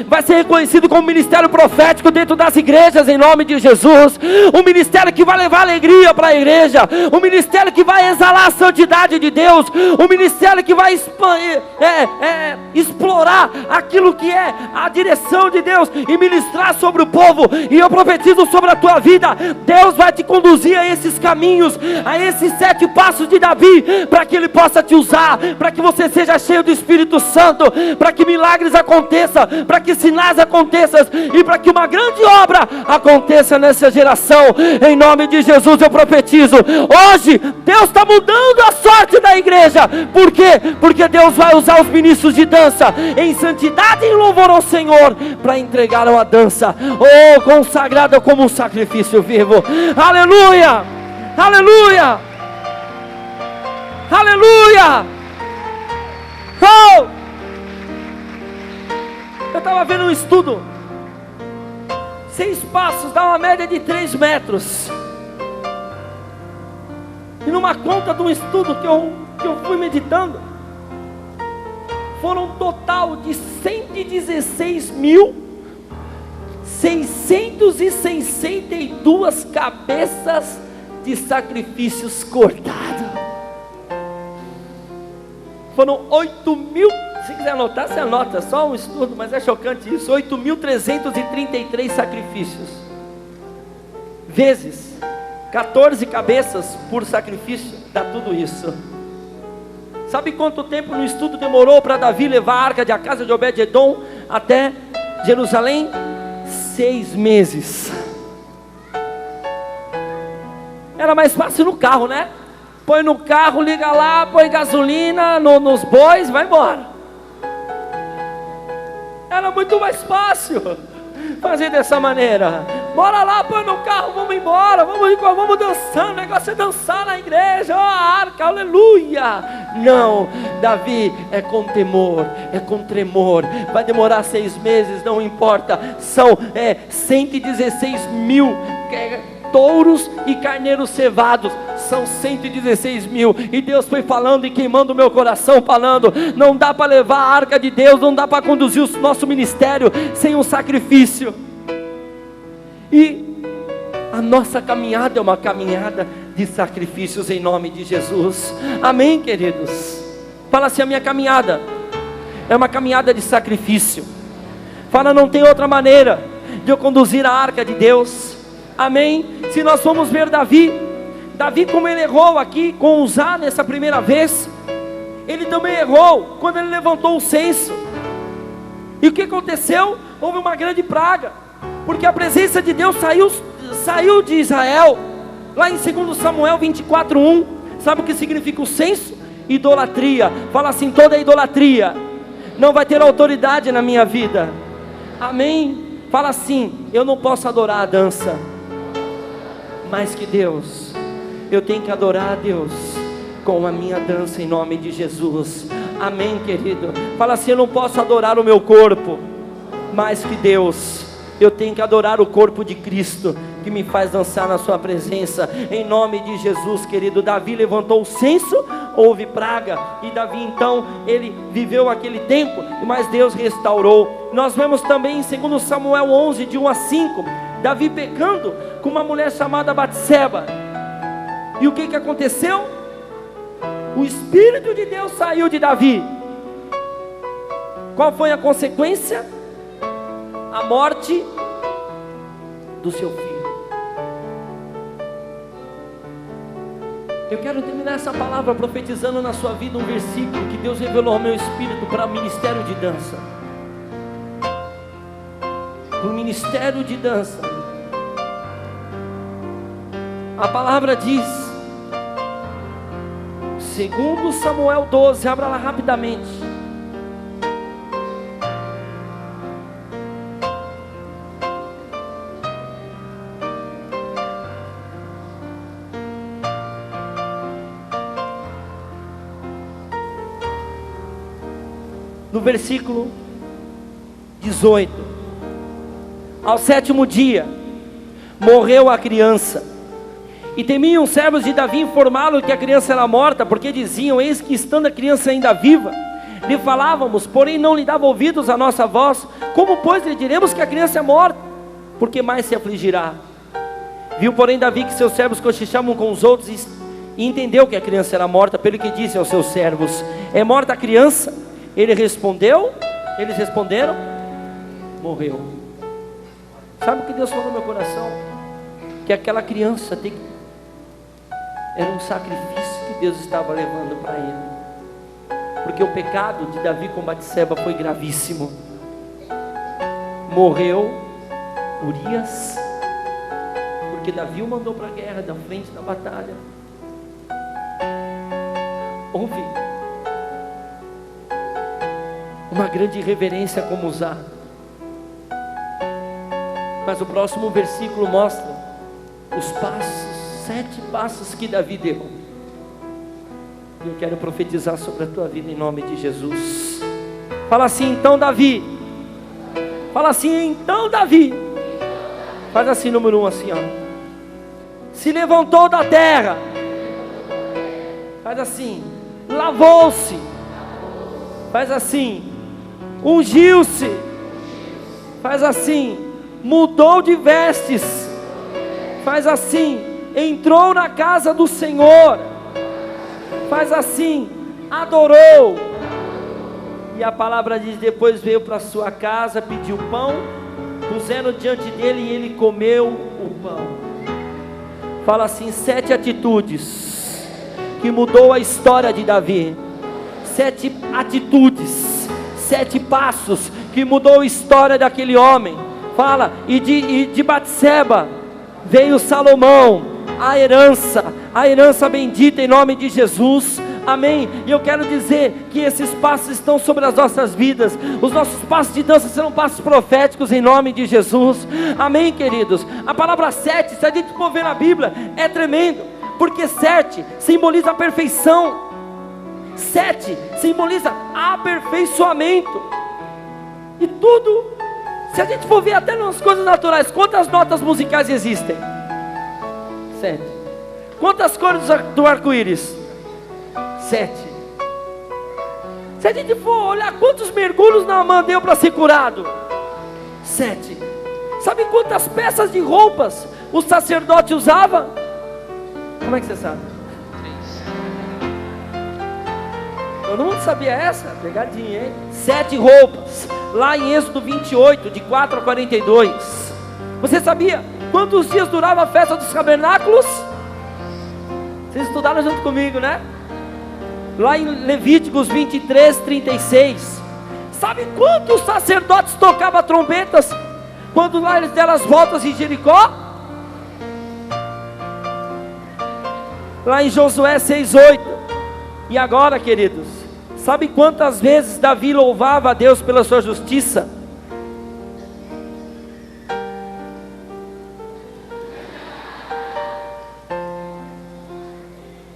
vai ser reconhecido como ministério profético dentro das igrejas, em nome de Jesus. Um ministério que vai levar alegria para a igreja, um ministério que vai exalar a santidade de Deus, um ministério que vai explorar aquilo que é a direção de Deus e ministrar sobre o povo. E eu profetizo sobre a tua vida: Deus vai te conduzir a esses caminhos, a esses 7 passos de Davi, para que Ele possa te usar, para que você seja cheio do Espírito Santo, para que milagres aconteçam, para que sinais aconteçam e para que uma grande obra aconteça nessa geração. Em nome de Jesus eu profetizo: hoje Deus está mudando a sorte da igreja. Por quê? Porque Deus vai usar os ministros de dança em santidade e em louvor ao Senhor, para entregar uma dança, consagrada como um sacrifício vivo. Aleluia, aleluia, aleluia. Eu estava vendo um estudo, 6 passos dá uma média de 3 metros. E numa conta de um estudo que eu fui meditando, foram um total de 116.662 cabeças de sacrifícios cortados. Foram 8.000, se quiser anotar, você anota, só um estudo, mas é chocante isso, 8.333 sacrifícios, vezes 14 cabeças por sacrifício, dá tudo isso. Sabe quanto tempo no estudo demorou para Davi levar a arca da casa de Obed-edom até Jerusalém? 6 meses. Era mais fácil no carro, né? Põe no carro, liga lá, põe gasolina nos bois, vai embora. Era muito mais fácil fazer dessa maneira. Bora lá, põe no carro, vamos embora, vamos dançar. O negócio é dançar na igreja, a arca, aleluia. Não, Davi é com temor, é com tremor. Vai demorar 6 meses, não importa. São 116 mil touros e carneiros cevados, são 116 mil, e Deus foi falando e queimando o meu coração, falando: não dá para levar a arca de Deus, não dá para conduzir o nosso ministério sem um sacrifício. E a nossa caminhada é uma caminhada de sacrifícios em nome de Jesus, amém, queridos? Fala assim: a minha caminhada é uma caminhada de sacrifício. Fala: não tem outra maneira de eu conduzir a arca de Deus, amém? Se nós formos ver Davi, como ele errou aqui com Uzá nessa primeira vez, ele também errou quando ele levantou o censo. E o que aconteceu? Houve uma grande praga, porque a presença de Deus saiu de Israel. Lá em 2 Samuel 24:1, sabe o que significa o censo? Idolatria. Fala assim: toda idolatria não vai ter autoridade na minha vida, amém? Fala assim: eu não posso adorar a dança mais que Deus, eu tenho que adorar a Deus com a minha dança em nome de Jesus, amém, querido? Fala assim: eu não posso adorar o meu corpo mais que Deus, eu tenho que adorar o corpo de Cristo, que me faz dançar na sua presença, em nome de Jesus, querido. Davi levantou o censo, houve praga, e Davi então, ele viveu aquele tempo, mas Deus restaurou. Nós vemos também em 2 Samuel 11, de 1 a 5, Davi pecando com uma mulher chamada Batseba. E o que aconteceu? O Espírito de Deus saiu de Davi. Qual foi a consequência? A morte do seu filho. Eu quero terminar essa palavra profetizando na sua vida um versículo que Deus revelou ao meu espírito para o ministério de dança. Para o ministério de dança. A palavra diz, 2 Samuel 12, abra lá rapidamente. No versículo 18: ao 7º dia morreu a criança, e temiam os servos de Davi informá-lo que a criança era morta, porque diziam: eis que estando a criança ainda viva, Lhe falávamos, porém não lhe dava ouvidos a nossa voz. Como, pois, lhe diremos que a criança é morta? Porque mais se afligirá. Viu, porém, Davi que seus servos cochichavam com os outros e entendeu que a criança era morta, pelo que disse aos seus servos: é morta a criança? Eles responderam: morreu. Sabe o que Deus falou no meu coração? Que aquela criança era um sacrifício que Deus estava levando para ele, porque o pecado de Davi com Batseba foi gravíssimo. Morreu Urias, porque Davi o mandou para a guerra, da frente da batalha. Houve uma grande reverência como Uzá. Mas o próximo versículo mostra os passos, 7 passos que Davi deu. E eu quero profetizar sobre a tua vida em nome de Jesus. Fala assim, então Davi. Fala assim, então Davi. Faz assim, número 1, assim, ó. Se levantou da terra. Faz assim. Lavou-se. Faz assim. Ungiu-se. Faz assim. Mudou de vestes. Faz assim. Entrou na casa do Senhor. Faz assim. Adorou. E a palavra diz: depois veio para sua casa, pediu pão, puseram diante dele e ele comeu o pão. Fala assim, 7 atitudes que mudou a história de Davi. 7 atitudes, 7 passos que mudou a história daquele homem. Fala, e de Batseba veio Salomão, a herança bendita em nome de Jesus. Amém. E eu quero dizer que esses passos estão sobre as nossas vidas. Os nossos passos de dança serão passos proféticos em nome de Jesus. Amém, queridos. A palavra 7, se a gente for ver na Bíblia, é tremendo, porque 7 simboliza a perfeição. 7 simboliza aperfeiçoamento. E tudo, se a gente for ver até nas coisas naturais, quantas notas musicais existem? 7. Quantas cores do arco-íris? 7. Se a gente for olhar quantos mergulhos Naamã deu para ser curado? 7. Sabe quantas peças de roupas o sacerdote usava? Como é que você sabe? 3. Todo mundo sabia essa? Pegadinha, hein? 7 roupas. Lá em Êxodo 28, de 4 a 42. Você sabia quantos dias durava a festa dos tabernáculos? Vocês estudaram junto comigo, né? Lá em Levíticos 23, 36. Sabe quantos sacerdotes tocavam trombetas quando lá eles deram as voltas em Jericó? Lá em Josué 6:8. E agora, queridos, sabe quantas vezes Davi louvava a Deus pela sua justiça?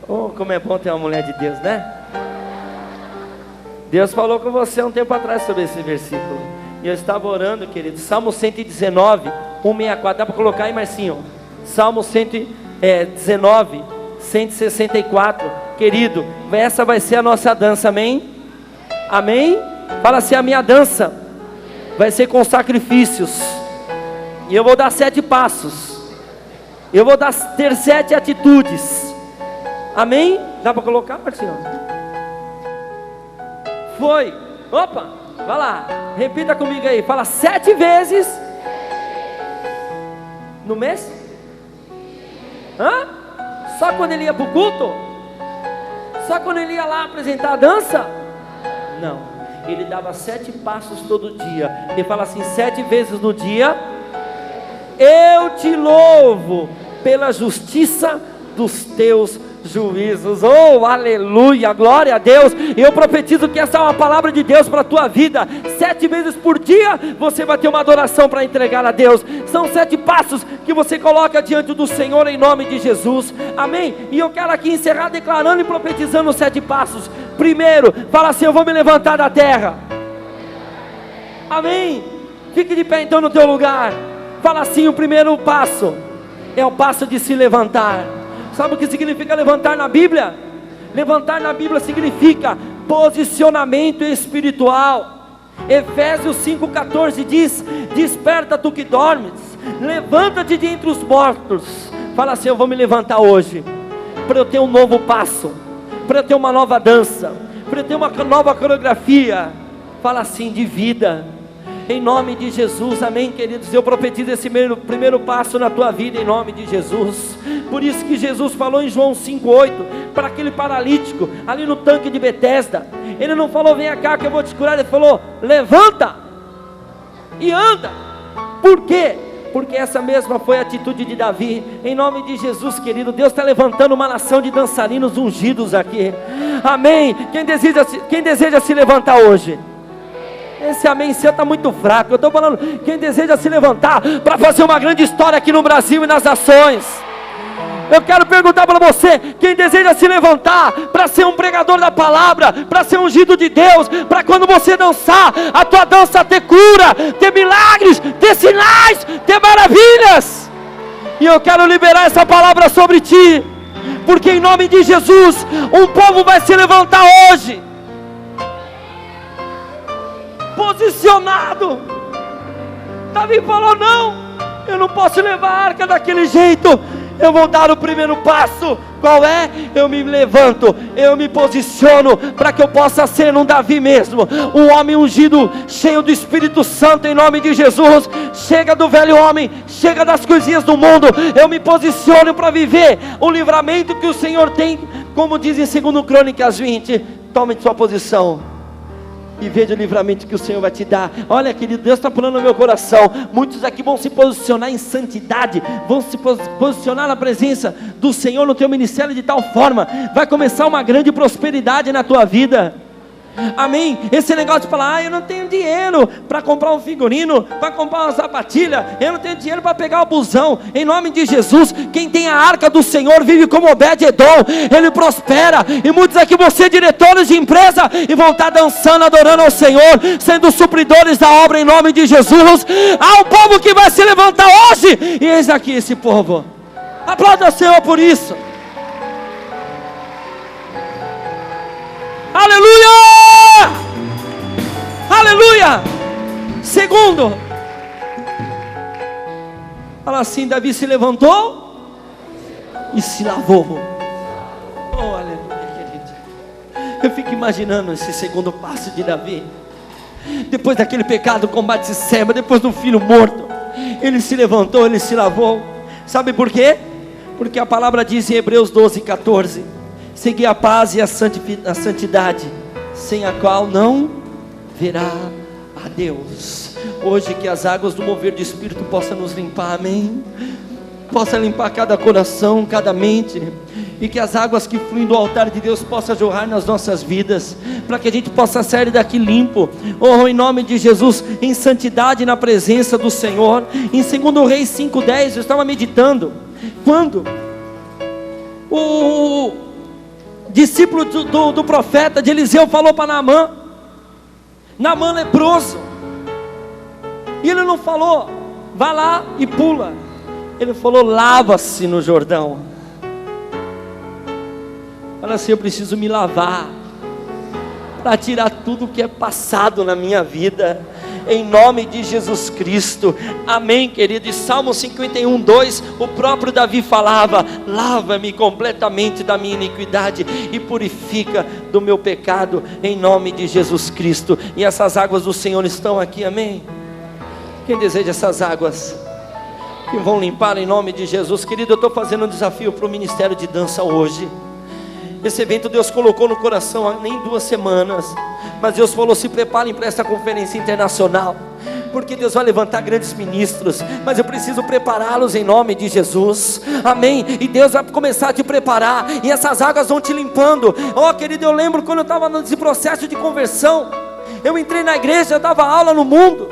Oh, como é bom ter uma mulher de Deus, né? Deus falou com você um tempo atrás sobre esse versículo. E eu estava orando, querido. Salmo 119, 164. Dá para colocar aí, Marcinho? Salmo 119, 164. Querido, essa vai ser a nossa dança, amém? Amém? Fala assim, a minha dança vai ser com sacrifícios. E eu vou dar 7 passos. Eu vou ter 7 atitudes. Amém? Dá para colocar, Marcinho? Foi. Opa, vai lá. Repita comigo aí. Fala 7 vezes. No mês? Hã? Só quando ele ia para o culto? Só quando ele ia lá apresentar a dança? Não. Ele dava 7 passos todo dia. Ele fala assim, 7 vezes no dia. Eu te louvo pela justiça dos teus juízos. Oh, aleluia, glória a Deus. Eu profetizo que essa é uma palavra de Deus para a tua vida. 7 vezes por dia você vai ter uma adoração para entregar a Deus. São 7 passos que você coloca diante do Senhor em nome de Jesus. Amém? E eu quero aqui encerrar declarando e profetizando os 7 passos. Primeiro, fala assim, eu vou me levantar da terra. Amém? Fique de pé então no teu lugar. Fala assim, o primeiro passo é o passo de se levantar. Sabe o que significa levantar na Bíblia? Levantar na Bíblia significa Posicionamento espiritual. Efésios 5,14 diz: desperta tu que dormes, levanta-te de entre os mortos. Fala assim: eu vou me levantar hoje, para eu ter um novo passo, para eu ter uma nova dança, para eu ter uma nova coreografia. Fala assim: de vida, em nome de Jesus. Amém, queridos? Eu profetizo esse primeiro passo na tua vida, em nome de Jesus. Por isso que Jesus falou em João 5,8 para aquele paralítico ali no tanque de Betesda. Ele não falou: vem cá que eu vou te curar. Ele falou: levanta e anda. Por quê? Porque essa mesma foi a atitude de Davi. Em nome de Jesus, querido, Deus está levantando uma nação de dançarinos ungidos aqui. Amém. Quem deseja se levantar hoje? Esse amém seu está muito fraco. Eu estou falando, quem deseja se levantar para fazer uma grande história aqui no Brasil e nas nações. Eu quero perguntar para você: quem deseja se levantar para ser um pregador da palavra, para ser ungido de Deus, para quando você dançar, a tua dança ter cura, ter milagres, ter sinais, ter maravilhas. E eu quero liberar essa palavra sobre ti, porque em nome de Jesus, um povo vai se levantar hoje, posicionado. Davi falou: não, eu não posso levar a arca daquele jeito. Eu vou dar o primeiro passo. Qual é? Eu me levanto, eu me posiciono para que eu possa ser um Davi mesmo, um homem ungido, cheio do Espírito Santo, em nome de Jesus. Chega do velho homem, chega das coisinhas do mundo. Eu me posiciono para viver o livramento que o Senhor tem, como diz em 2 Crônicas 20. Tome sua posição e veja o livramento que o Senhor vai te dar. Olha, querido, Deus está falando no meu coração. Muitos aqui vão se posicionar em santidade, vão se posicionar na presença do Senhor no teu ministério de tal forma, vai começar uma grande prosperidade na tua vida. Amém? Esse negócio de falar: eu não tenho dinheiro para comprar um figurino, para comprar uma sapatilha, eu não tenho dinheiro para pegar o busão. Em nome de Jesus, quem tem a arca do Senhor vive como Obed-Edom, ele prospera. E muitos aqui vão ser diretores de empresa e vão estar dançando, adorando ao Senhor, sendo supridores da obra, em nome de Jesus. Há um povo que vai se levantar hoje, e eis aqui esse povo. Aplauda o Senhor por isso. Aleluia! Aleluia! Segundo, fala assim: Davi se levantou e se lavou. Oh, aleluia, querido. Eu fico imaginando esse segundo passo de Davi. Depois daquele pecado com Batseba, depois do filho morto, ele se levantou, ele se lavou. Sabe por quê? Porque a palavra diz em Hebreus 12:14: segui a paz e a santidade, sem a qual não verá a Deus. Hoje que as águas do mover do Espírito possam nos limpar, amém? Possa limpar cada coração, cada mente, e que as águas que fluem do altar de Deus possam jorrar nas nossas vidas, para que a gente possa sair daqui limpo, oh, em nome de Jesus, em santidade na presença do Senhor. Em 2 Reis 5:10, eu estava meditando, quando o discípulo do profeta de Eliseu falou para Naamã leproso, e ele não falou: vá lá e pula. Ele falou: lava-se no Jordão. Fala assim: eu preciso me lavar, para tirar tudo que é passado na minha vida, em nome de Jesus Cristo, amém, querido. E Salmo 51:2, o próprio Davi falava: lava-me completamente da minha iniquidade e purifica do meu pecado, em nome de Jesus Cristo. E essas águas do Senhor estão aqui, amém? Quem deseja essas águas que vão limpar, em nome de Jesus? Querido, eu estou fazendo um desafio para o ministério de dança hoje. Esse evento Deus colocou no coração há nem 2 semanas, mas Deus falou: se preparem para essa conferência internacional, porque Deus vai levantar grandes ministros, mas eu preciso prepará-los em nome de Jesus, amém? E Deus vai começar a te preparar, e essas águas vão te limpando. Oh, querido, eu lembro quando eu estava nesse processo de conversão, eu entrei na igreja, eu dava aula no mundo,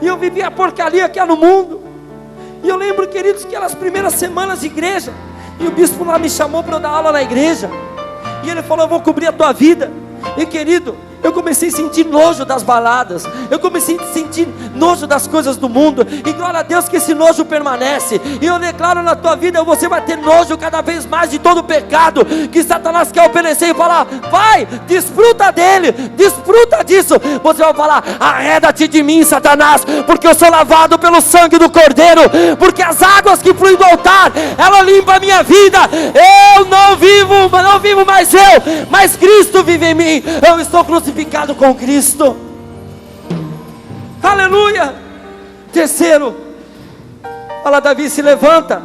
e eu vivia a porcaria que é no mundo. E eu lembro, queridos, que eram as primeiras semanas de igreja, e o bispo lá me chamou para eu dar aula na igreja, e ele falou: eu vou cobrir a tua vida. E querido, Eu comecei a sentir nojo das baladas. Eu comecei a sentir nojo das coisas do mundo. E glória a Deus que esse nojo permanece. E eu declaro na tua vida, você vai ter nojo cada vez mais de todo o pecado que Satanás quer oferecer e falar: vai, desfruta dele, desfruta disso. Você vai falar: arreda-te de mim, Satanás, porque eu sou lavado pelo sangue do Cordeiro, porque as águas que fluem do altar, ela limpa a minha vida. Eu não vivo mais eu, mas Cristo vive em mim. Eu estou crucificado com Cristo. Aleluia. Terceiro, fala: Davi se levanta,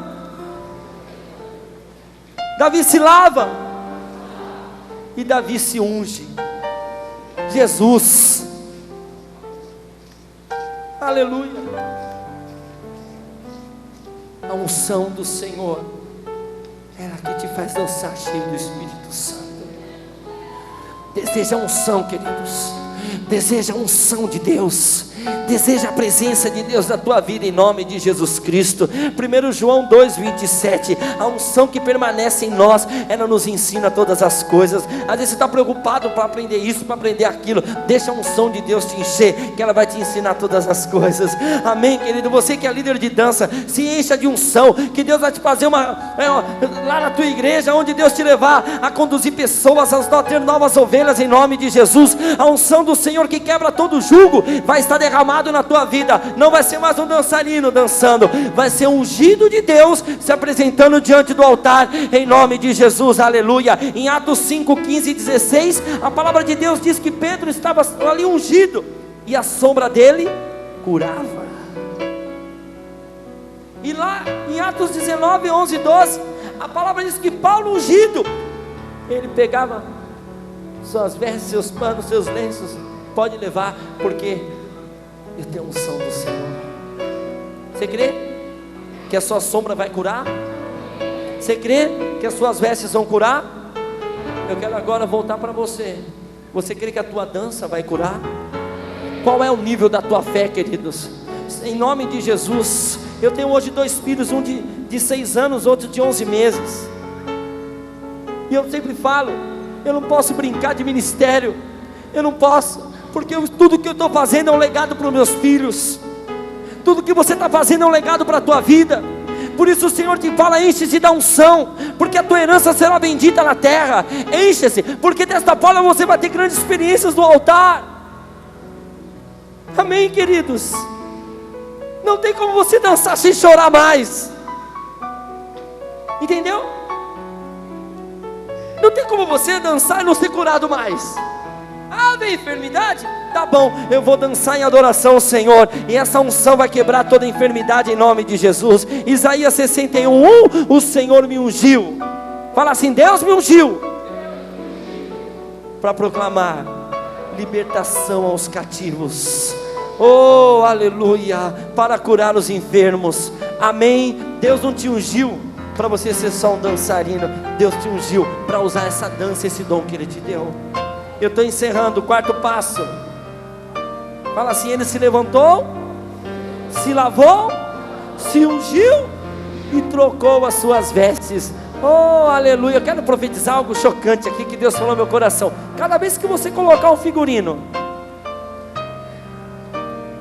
Davi se lava e Davi se unge. Jesus, aleluia. A unção do Senhor, ela que te faz dançar cheio do Espírito Santo. Deseja a unção, queridos. Deseja a unção de Deus. Deseja a presença de Deus na tua vida, em nome de Jesus Cristo. 1 João 2,27. A unção que permanece em nós, ela nos ensina todas as coisas. Às vezes você está preocupado para aprender isso, para aprender aquilo. Deixa a unção de Deus te encher, que ela vai te ensinar todas as coisas. Amém, querido? Você que é líder de dança, se encha de unção, que Deus vai te fazer lá na tua igreja, onde Deus te levar a conduzir pessoas, a ter novas ovelhas, em nome de Jesus. A unção do Senhor que quebra todo jugo vai estar derramado na tua vida. Não vai ser mais um dançarino dançando, vai ser um ungido de Deus se apresentando diante do altar, em nome de Jesus, aleluia. Em Atos 5, 15 e 16, a palavra de Deus diz que Pedro estava ali ungido, e a sombra dele curava. E lá em Atos 19, 11 e 12, a palavra diz que Paulo ungido, ele pegava suas vestes, seus panos, seus lenços: pode levar, porque eu tenho a unção do Senhor. Você crê que a sua sombra vai curar? Você crê que as suas vestes vão curar? Eu quero agora voltar para você. Você crê que a tua dança vai curar? Qual é o nível da tua fé, queridos? Em nome de Jesus. Eu tenho hoje 2 filhos, um de 6 anos, outro de 11 meses. E eu sempre falo: eu não posso brincar de ministério. Eu não posso, porque tudo que eu estou fazendo é um legado para os meus filhos. Tudo que você está fazendo é um legado para a tua vida. Por isso o Senhor te fala: enche-se da unção, porque a tua herança será bendita na terra. Enche-se, porque desta forma você vai ter grandes experiências no altar. Amém, queridos? Não tem como você dançar sem chorar mais. Entendeu? Não tem como você dançar e não ser curado mais. Ah, vem enfermidade? Tá bom, eu vou dançar em adoração ao Senhor, e essa unção vai quebrar toda enfermidade em nome de Jesus. Isaías 61:1, o Senhor me ungiu. Fala assim: Deus me ungiu para proclamar libertação aos cativos. Oh, aleluia, para curar os enfermos. Amém. Deus não te ungiu para você ser só um dançarino. Deus te ungiu para usar essa dança, esse dom que Ele te deu. Eu estou encerrando o 4º passo. Fala assim: ele se levantou, se lavou, se ungiu e trocou as suas vestes. Oh, aleluia. Eu quero profetizar algo chocante aqui que Deus falou no meu coração. Cada vez que você colocar um figurino,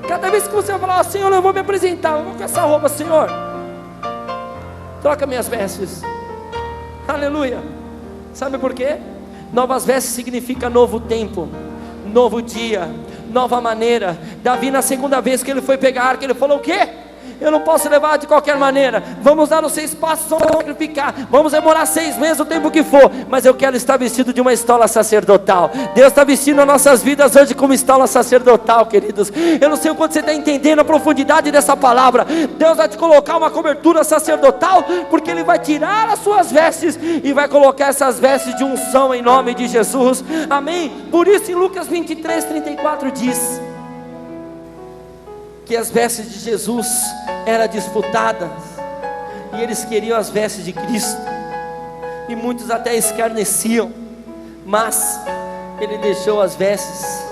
cada vez que você vai falar: Senhor, eu vou me apresentar, eu vou com essa roupa, Senhor, troca minhas vestes. Aleluia. Sabe por quê? Novas vestes significa novo tempo, novo dia, nova maneira. Davi, na segunda vez que ele foi pegar a arca, ele falou: o quê? Eu não posso levar de qualquer maneira. Vamos dar os 6 passos, vamos sacrificar. Vamos demorar 6 meses, o tempo que for. Mas eu quero estar vestido de uma estola sacerdotal. Deus está vestindo as nossas vidas hoje como estola sacerdotal, queridos. Eu não sei o quanto você está entendendo a profundidade dessa palavra. Deus vai te colocar uma cobertura sacerdotal, porque Ele vai tirar as suas vestes e vai colocar essas vestes de unção em nome de Jesus. Amém? Por isso em Lucas 23:34 diz que as vestes de Jesus eram disputadas, e eles queriam as vestes de Cristo, e muitos até escarneciam, mas Ele deixou as vestes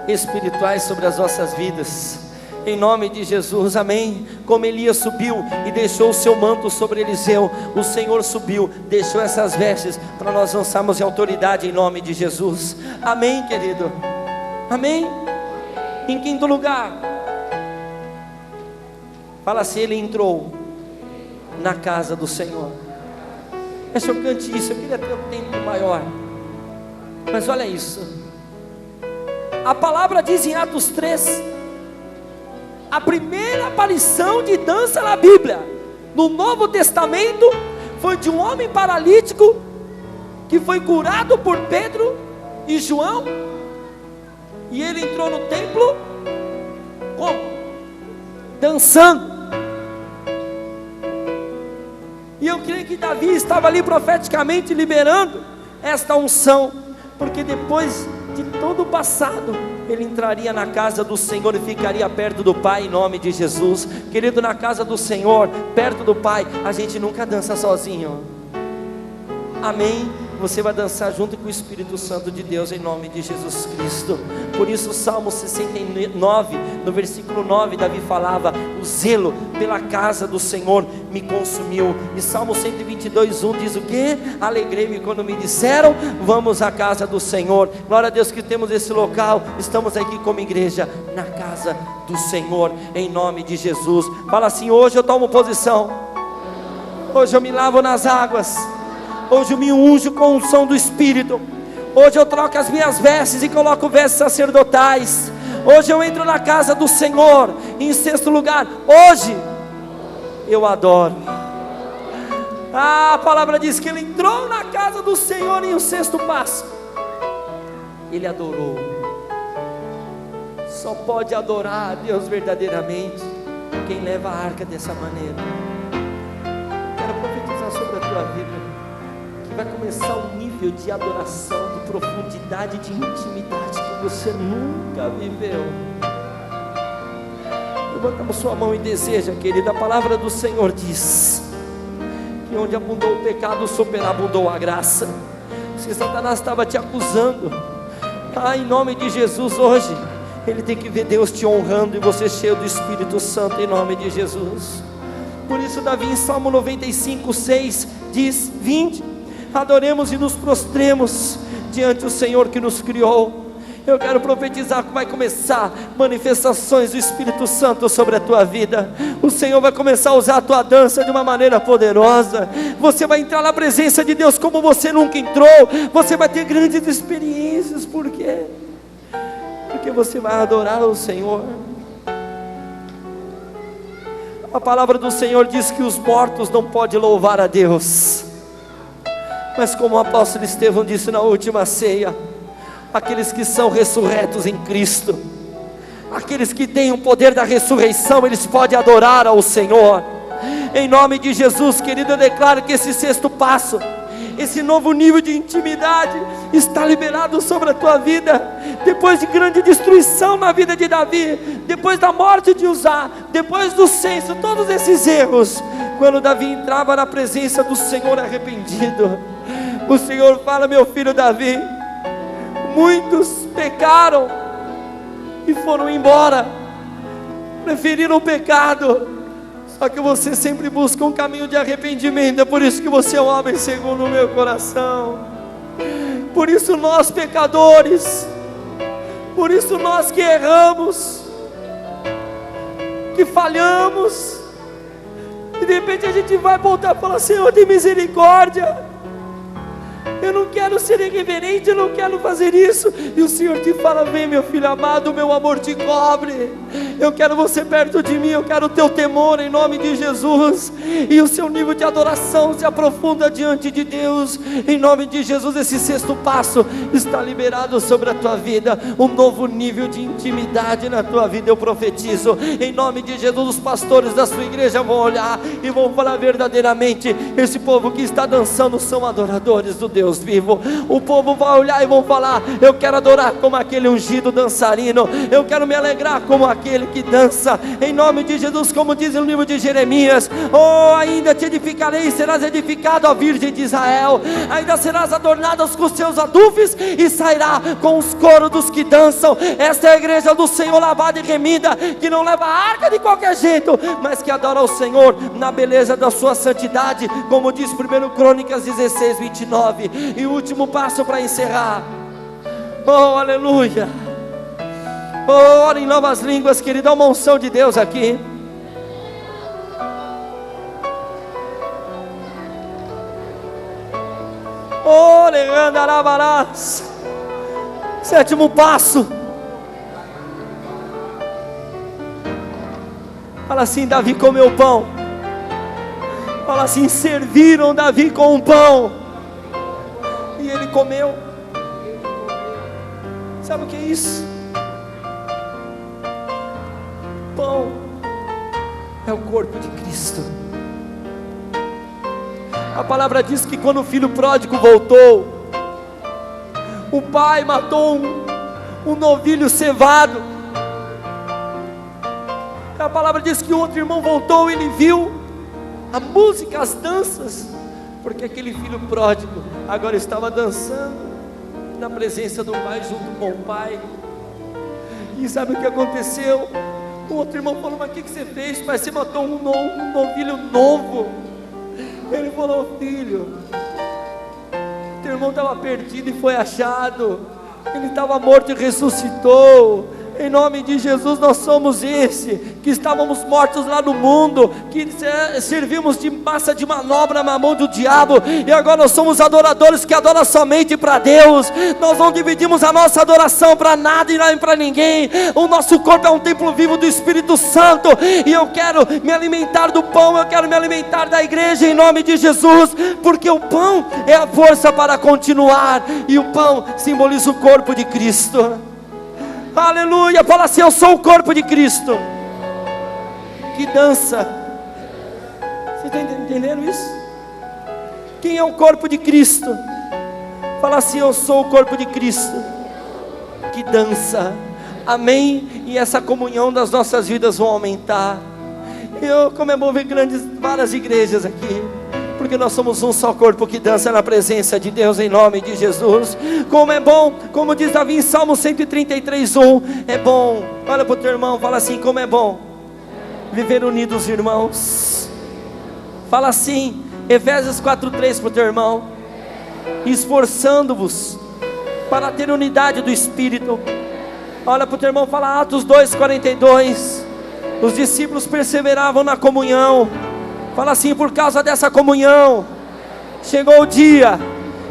espirituais sobre as nossas vidas, em nome de Jesus. Amém? Como Elias subiu e deixou o seu manto sobre Eliseu, o Senhor subiu, deixou essas vestes para nós lançarmos em autoridade em nome de Jesus. Amém, querido? Amém? Em quinto lugar, fala assim: ele entrou na casa do Senhor. É chocante isso, eu queria ter um tempo maior, mas olha isso. A palavra diz em Atos 3, a primeira aparição de dança na Bíblia, no Novo Testamento, foi de um homem paralítico, que foi curado por Pedro e João, e ele entrou no templo, como? Dançando. E eu creio que Davi estava ali profeticamente liberando esta unção, porque depois de todo o passado, ele entraria na casa do Senhor e ficaria perto do Pai, em nome de Jesus. Querido, na casa do Senhor, perto do Pai, a gente nunca dança sozinho. Amém? Você vai dançar junto com o Espírito Santo de Deus, em nome de Jesus Cristo. Por isso o Salmo 69, no versículo 9, Davi falava: o zelo pela casa do Senhor me consumiu. E Salmo 122, 1 diz o quê? Alegrei-me quando me disseram, vamos à casa do Senhor. Glória a Deus que temos esse local, estamos aqui como igreja, na casa do Senhor, em nome de Jesus. Fala assim: hoje eu tomo posição, hoje eu me lavo nas águas, hoje eu me unjo com a unção do Espírito, hoje eu troco as minhas vestes e coloco vestes sacerdotais, hoje eu entro na casa do Senhor. Em sexto lugar, hoje eu adoro. A palavra diz que ele entrou na casa do Senhor, em um sexto passo, ele adorou. Só pode adorar a Deus verdadeiramente quem leva a arca dessa maneira. Quero profetizar sobre a tua vida, vai começar um nível de adoração, de profundidade, de intimidade que você nunca viveu. Levanta a sua mão e deseja, querida. A palavra do Senhor diz que onde abundou o pecado, superabundou a graça. Se Satanás estava te acusando, em nome de Jesus, hoje ele tem que ver Deus te honrando e você cheio do Espírito Santo, em nome de Jesus. Por isso Davi em Salmo 95, 6 diz: vinde, adoremos e nos prostremos diante do Senhor que nos criou. Eu quero profetizar que vai começar manifestações do Espírito Santo sobre a tua vida. O Senhor vai começar a usar a tua dança de uma maneira poderosa. Você vai entrar na presença de Deus como você nunca entrou. Você vai ter grandes experiências. Por quê? Porque você vai adorar o Senhor. A palavra do Senhor diz que os mortos não podem louvar a Deus, mas como o apóstolo Estevão disse na última ceia, aqueles que são ressurretos em Cristo, aqueles que têm o poder da ressurreição, eles podem adorar ao Senhor. Em nome de Jesus, querido, eu declaro que esse sexto passo, esse novo nível de intimidade está liberado sobre a tua vida. Depois de grande destruição na vida de Davi, depois da morte de Uzá, depois do censo, todos esses erros, quando Davi entrava na presença do Senhor arrependido, o Senhor fala: meu filho Davi, muitos pecaram e foram embora, preferiram o pecado, só que você sempre busca um caminho de arrependimento. É por isso que você é um homem segundo o meu coração. Por isso nós pecadores, por isso nós que erramos, que falhamos, e de repente a gente vai voltar e falar: Senhor, tem misericórdia, eu não quero ser irreverente, eu não quero fazer isso. E o Senhor te fala: vem meu filho amado, o meu amor te cobre, eu quero você perto de mim, eu quero o teu temor, em nome de Jesus. E o seu nível de adoração se aprofunda diante de Deus, em nome de Jesus. Esse sexto passo está liberado sobre a tua vida, um novo nível de intimidade na tua vida. Eu profetizo, em nome de Jesus, os pastores da sua igreja vão olhar e vão falar: verdadeiramente, esse povo que está dançando são adoradores do Deus vivo. O povo vai olhar e vão falar: eu quero adorar como aquele ungido dançarino, eu quero me alegrar como aquele que dança, em nome de Jesus. Como diz no livro de Jeremias: oh, ainda te edificarei, serás edificado, ó Virgem de Israel, ainda serás adornada com os seus adufes e sairá com os coros dos que dançam. Esta é a igreja do Senhor lavada e remida, que não leva a arca de qualquer jeito, mas que adora o Senhor na beleza da sua santidade, como diz 1 Crônicas 16, 29. E o último passo para encerrar, oh aleluia, Oh, ora em novas línguas, querido, há uma unção de Deus aqui. Oh, leandarabarás. Sétimo passo. Fala assim: Davi comeu pão. Fala assim: serviram Davi com um pão. E ele comeu. Sabe o que é isso? Pão é o corpo de Cristo. A palavra diz que quando o filho pródigo voltou, o pai matou um novilho cevado. A palavra diz que o outro irmão voltou e ele viu a música, as danças, porque aquele filho pródigo agora estava dançando na presença do pai, junto com o pai. E sabe o que aconteceu? O outro irmão falou: mas o que você fez, pai? Você matou um novilho novo. Ele falou: filho, teu irmão estava perdido e foi achado. Ele estava morto e ressuscitou. Em nome de Jesus, nós somos esse, que estávamos mortos lá no mundo, que servimos de massa de manobra na mão do diabo, e agora nós somos adoradores que adoram somente para Deus. Nós não dividimos a nossa adoração para nada e nem para ninguém. O nosso corpo é um templo vivo do Espírito Santo, e eu quero me alimentar do pão, eu quero me alimentar da igreja em nome de Jesus, porque o pão é a força para continuar, e o pão simboliza o corpo de Cristo. Aleluia, fala assim: eu sou o corpo de Cristo, que dança. Você está entendendo isso? Quem é o corpo de Cristo? Fala assim: eu sou o corpo de Cristo, que dança. Amém? E essa comunhão das nossas vidas vão aumentar. Como é bom ver várias igrejas aqui, porque nós somos um só corpo que dança na presença de Deus em nome de Jesus. Como é bom, como diz Davi em Salmo 133:1, é bom. Olha para o teu irmão, fala assim: como é bom viver unidos, irmãos. Fala assim, Efésios 4:3 para o teu irmão: esforçando-vos para ter unidade do Espírito. Olha para o teu irmão, fala Atos 2:42, os discípulos perseveravam na comunhão. Fala assim: por causa dessa comunhão, chegou o dia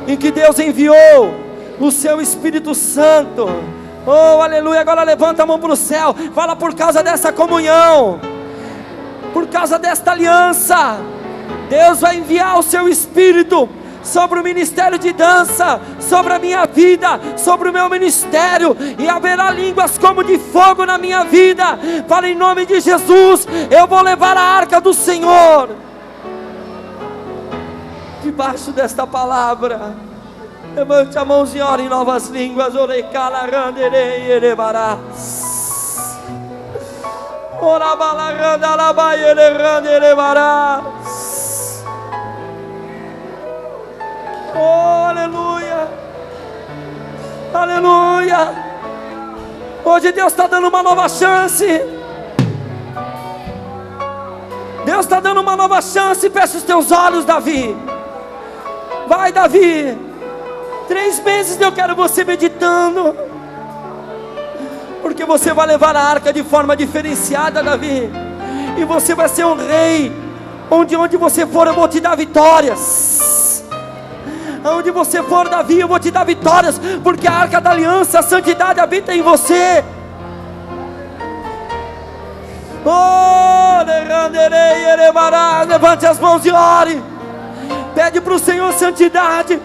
em que Deus enviou o seu Espírito Santo. Oh, aleluia. Agora levanta a mão para o céu, fala: por causa dessa comunhão, por causa desta aliança, Deus vai enviar o seu Espírito sobre o ministério de dança, sobre a minha vida, sobre o meu ministério, e haverá línguas como de fogo na minha vida. Fala em nome de Jesus: eu vou levar a arca do Senhor. Debaixo desta palavra, levante a mão e ore em novas línguas. Oh, aleluia, aleluia. Hoje Deus está dando uma nova chance. Deus está dando uma nova chance. Fecha os teus olhos, Davi. Vai, Davi. 3 meses eu quero você meditando, porque você vai levar a arca de forma diferenciada, Davi. E você vai ser um rei. Onde você for, eu vou te dar vitórias. Aonde você for, Davi, eu vou te dar vitórias, porque a arca da aliança, a santidade habita em você. Oh, levante as mãos e ore. Pede para o Senhor santidade.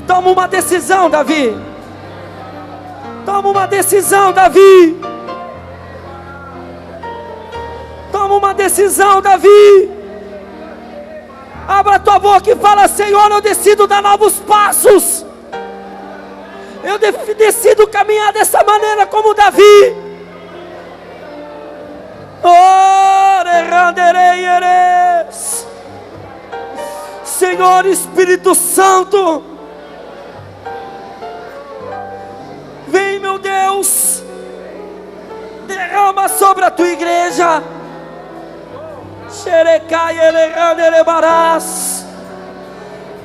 Toma uma decisão, Davi. Toma uma decisão, Davi. Toma uma decisão, Davi. Abra a tua boca e fala: Senhor, eu decido dar novos passos. Eu decido caminhar dessa maneira como Davi. Senhor Espírito Santo, vem, meu Deus, derrama sobre a tua igreja.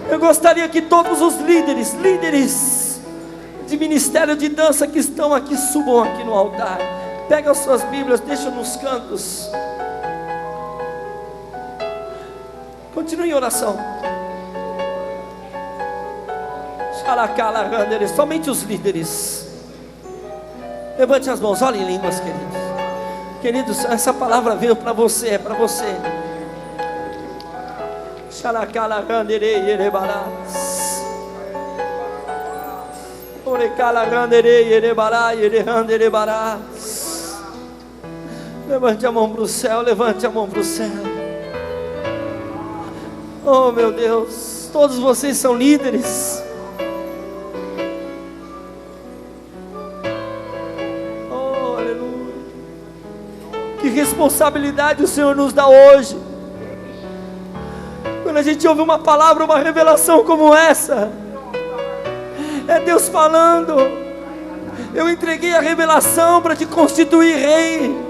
Eu gostaria que todos os líderes de ministério de dança que estão aqui, subam aqui no altar. Pega as suas Bíblias, deixa nos cantos. Continue em oração. Somente os líderes. Levante as mãos, olhem em línguas, queridos. Queridos, essa palavra veio para você, é para você. Levante a mão para o céu, levante a mão para o céu. Oh meu Deus, todos vocês são líderes. Oh, aleluia. Que responsabilidade o Senhor nos dá hoje. Quando a gente ouve uma palavra, uma revelação como essa, é Deus falando: eu entreguei a revelação para te constituir rei.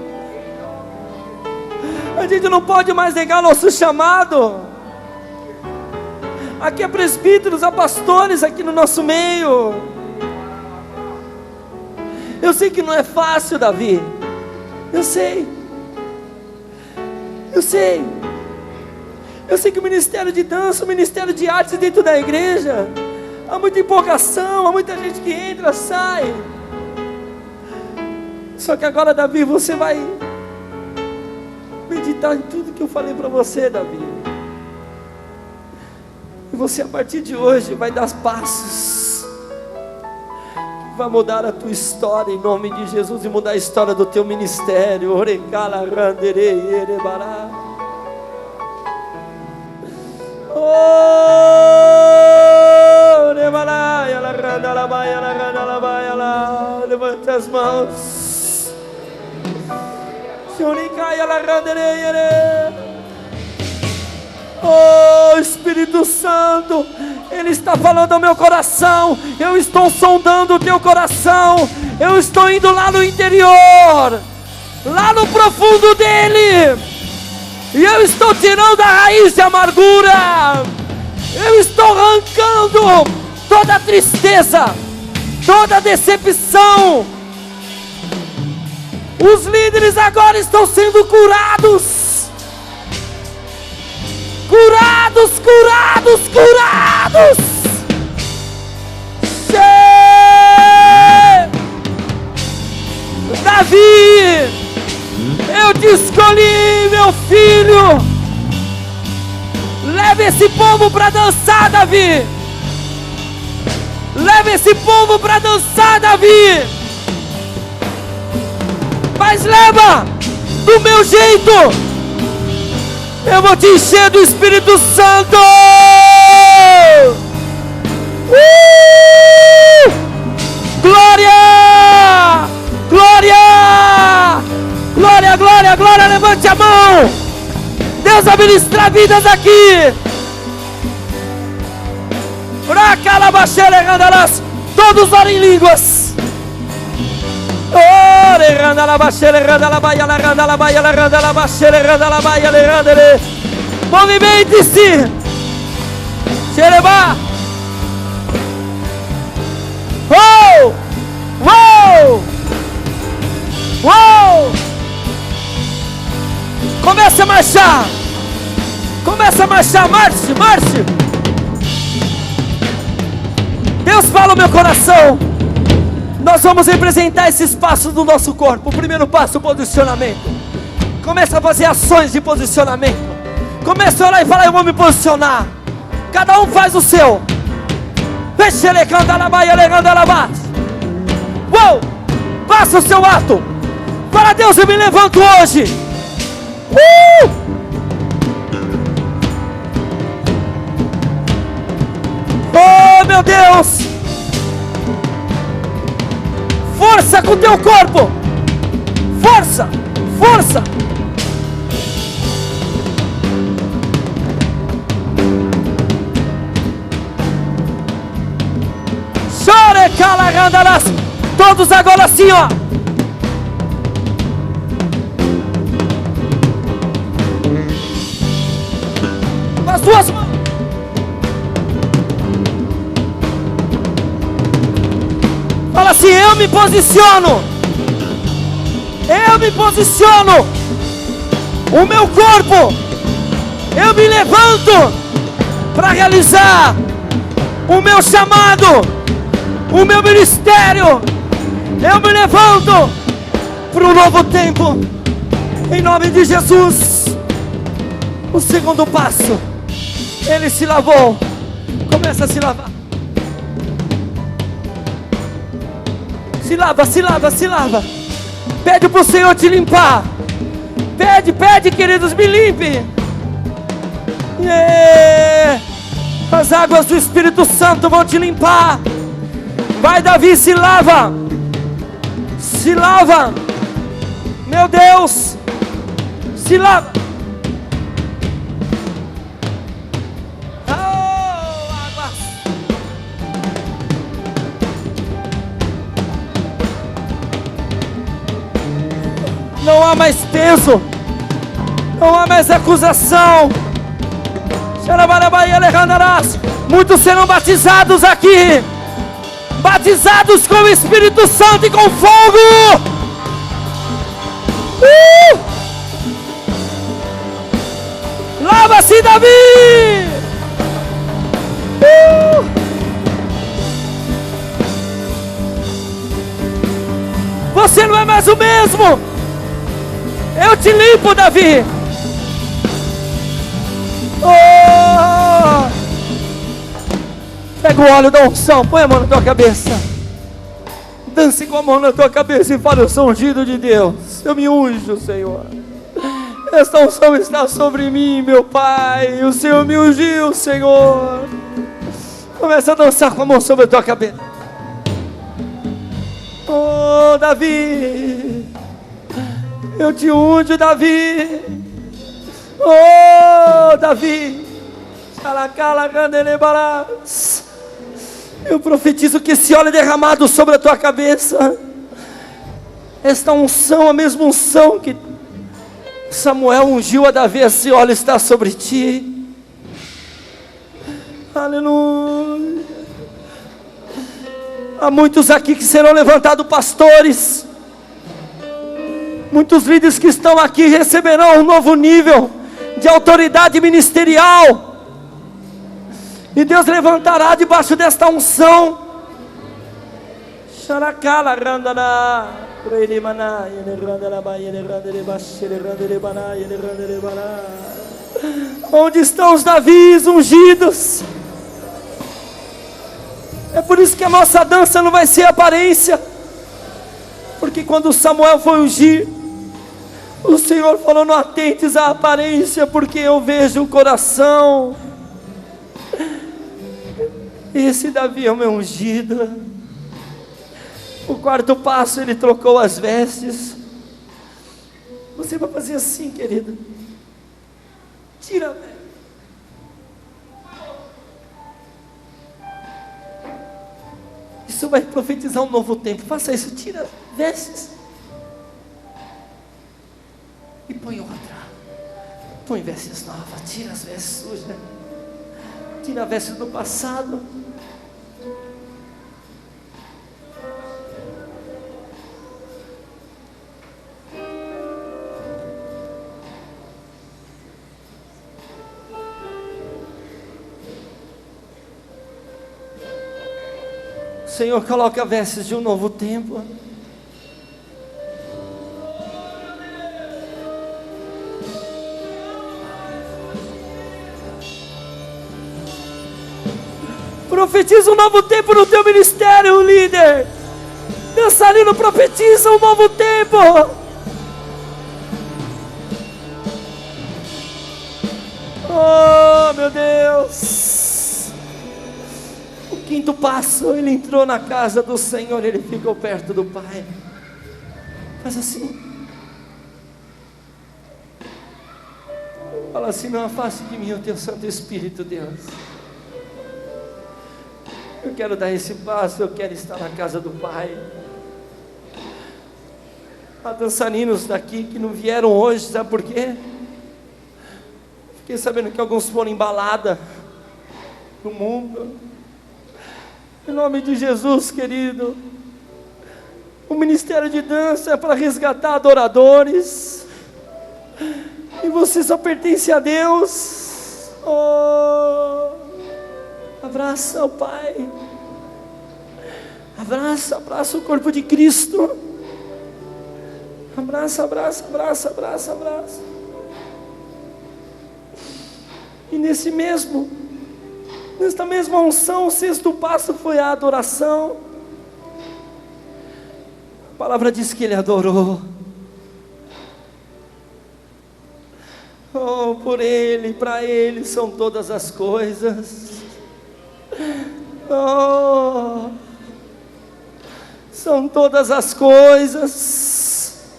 A gente não pode mais negar nosso chamado. Aqui há presbíteros, há pastores aqui no nosso meio. Eu sei que não é fácil, Davi. Eu sei. Eu sei que o ministério de dança, o ministério de artes dentro da igreja, há muita empolgação, há muita gente que entra, sai. Só que agora, Davi, você vai meditar em tudo que eu falei para você, Davi. E você, a partir de hoje, vai dar passos que vai mudar a tua história em nome de Jesus, e mudar a história do teu ministério. Levante as mãos. Oh Espírito Santo, Ele está falando ao meu coração. Eu estou sondando o teu coração. Eu estou indo lá no interior, lá no profundo dele, e eu estou tirando a raiz de amargura. Eu estou arrancando toda a tristeza, toda a decepção. Os líderes agora estão sendo curados. Curados, curados, curados. Davi, eu te escolhi, meu filho. Leve esse povo para dançar, Davi. Leve esse povo para dançar, Davi. Mas leva do meu jeito. Eu vou te encher do Espírito Santo. Glória! Glória! Glória, glória, glória. Levante a mão. Deus vai ministrar vidas aqui. Todos orem em línguas. Movimente-se. Xerebá. Uou! Uou! Uou! Começa a marchar. Começa a marchar. Marche, marche. Deus fala o meu coração. Nós vamos representar esses passos do nosso corpo. O primeiro passo, o posicionamento. Começa a fazer ações de posicionamento. Começa a orar e falar: eu vou me posicionar. Cada um faz o seu. Uou! Faça o seu ato. Fala: Deus, eu me levanto hoje. Oh meu Deus! Força com o teu corpo. Força, força. Chore, calagandaras. Todos agora assim, ó. Com as duas mãos. assim: eu me posiciono. Eu me posiciono. O meu corpo, eu me levanto para realizar o meu chamado, o meu ministério. Eu me levanto para um novo tempo, em nome de Jesus. O segundo passo, ele se lavou. Começa a se lavar. Se lava, se lava, se lava. Pede para o Senhor te limpar. Pede, queridos, me limpe. As águas do Espírito Santo vão te limpar. Vai, Davi, se lava. Se lava. Meu Deus. Se lava. Não há mais peso, não há mais acusação. Muitos serão batizados aqui, batizados com o Espírito Santo e com fogo. Lava-se, Davi. Você não é mais o mesmo. Eu te limpo, Davi. Pega o óleo da unção, põe a mão na tua cabeça. Dance com a mão na tua cabeça e fala: eu sou ungido de Deus. Eu me unjo, Senhor. Esta unção está sobre mim, meu Pai. O Senhor me ungiu, Senhor. Começa a dançar com a mão sobre a tua cabeça. Oh, Davi, eu te unjo, Davi. Oh, Davi. Eu profetizo que esse óleo é derramado sobre a tua cabeça. Esta unção, a mesma unção que Samuel ungiu a Davi, esse óleo está sobre ti. Aleluia. Há muitos aqui que serão levantados pastores. Muitos líderes que estão aqui receberão um novo nível de autoridade ministerial. E Deus levantará debaixo desta unção. Onde estão os Davis ungidos? É por isso que a nossa dança não vai ser aparência. Porque quando Samuel foi ungir, o Senhor falou: não atentes à aparência, porque eu vejo o coração. Esse Davi é o meu ungido. O quarto passo, ele trocou as vestes. Você vai fazer assim, querido. Tira a veste. Isso vai profetizar um novo tempo. Faça isso, tira vestes e põe outra. Põe vestes novas, tira as vestes sujas, tira a veste do passado. Senhor, coloca vestes de um novo tempo. Profetiza um novo tempo no teu ministério, líder. Dançarino, profetiza um novo tempo. Oh, meu Deus. O quinto passo, ele entrou na casa do Senhor, ele ficou perto do Pai. Faz assim. Fala assim: não afaste de mim o teu Santo Espírito, Deus. Eu quero dar esse passo, eu quero estar na casa do Pai. Há dançarinos daqui que não vieram hoje, sabe por quê? Fiquei sabendo que alguns foram em balada no mundo. Em nome de Jesus, querido, O ministério de dança é para resgatar adoradores. E você só pertence a Deus. Oh, abraça o Pai. Abraça o corpo de Cristo. Abraça. E nesta mesma unção, o sexto passo foi a adoração. A palavra diz que ele adorou. Oh, por ele, para ele são todas as coisas. Oh, são todas as coisas.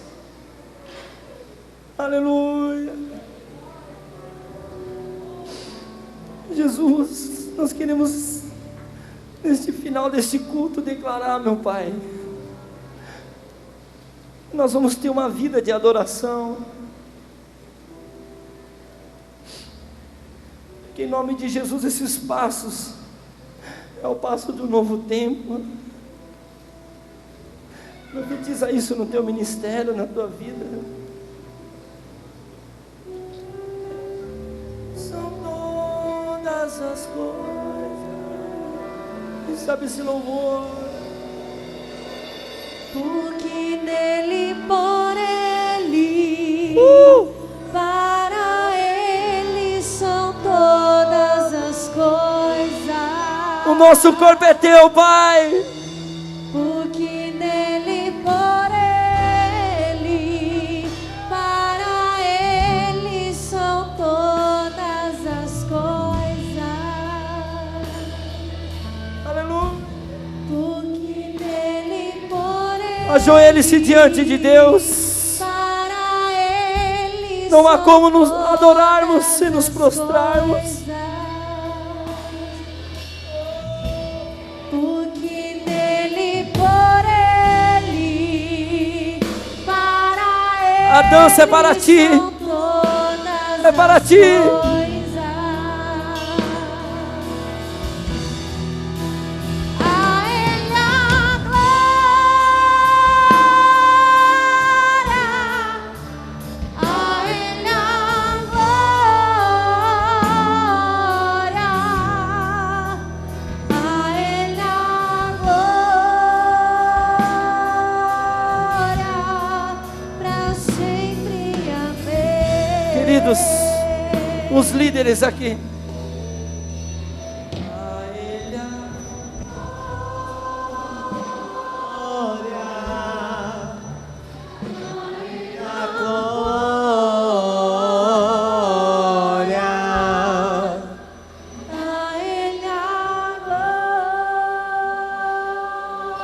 Aleluia. Jesus, nós queremos, neste final deste culto, declarar, meu Pai, nós vamos ter uma vida de adoração. Que em nome de Jesus, esses passos é o passo do novo tempo. Profetiza isso no teu ministério, na tua vida. São todas as coisas. Quem sabe esse louvor? Porque nele, por ele, para ele são todas as coisas. O nosso corpo é teu, Pai. Porque nele, por ele, para ele são todas as coisas. Aleluia. Porque nele, por ele, Ajoelhe-se diante de Deus. para ele Não há são como nos adorarmos todas se nos as prostrarmos. coisas. Porque nele, por ele, para ele A dança é para ti. são todas É para as ti. coisas. A ele a glória, a ele a glória, a ele a glória, para sempre. Amém. Queridos, os líderes aqui. A ele a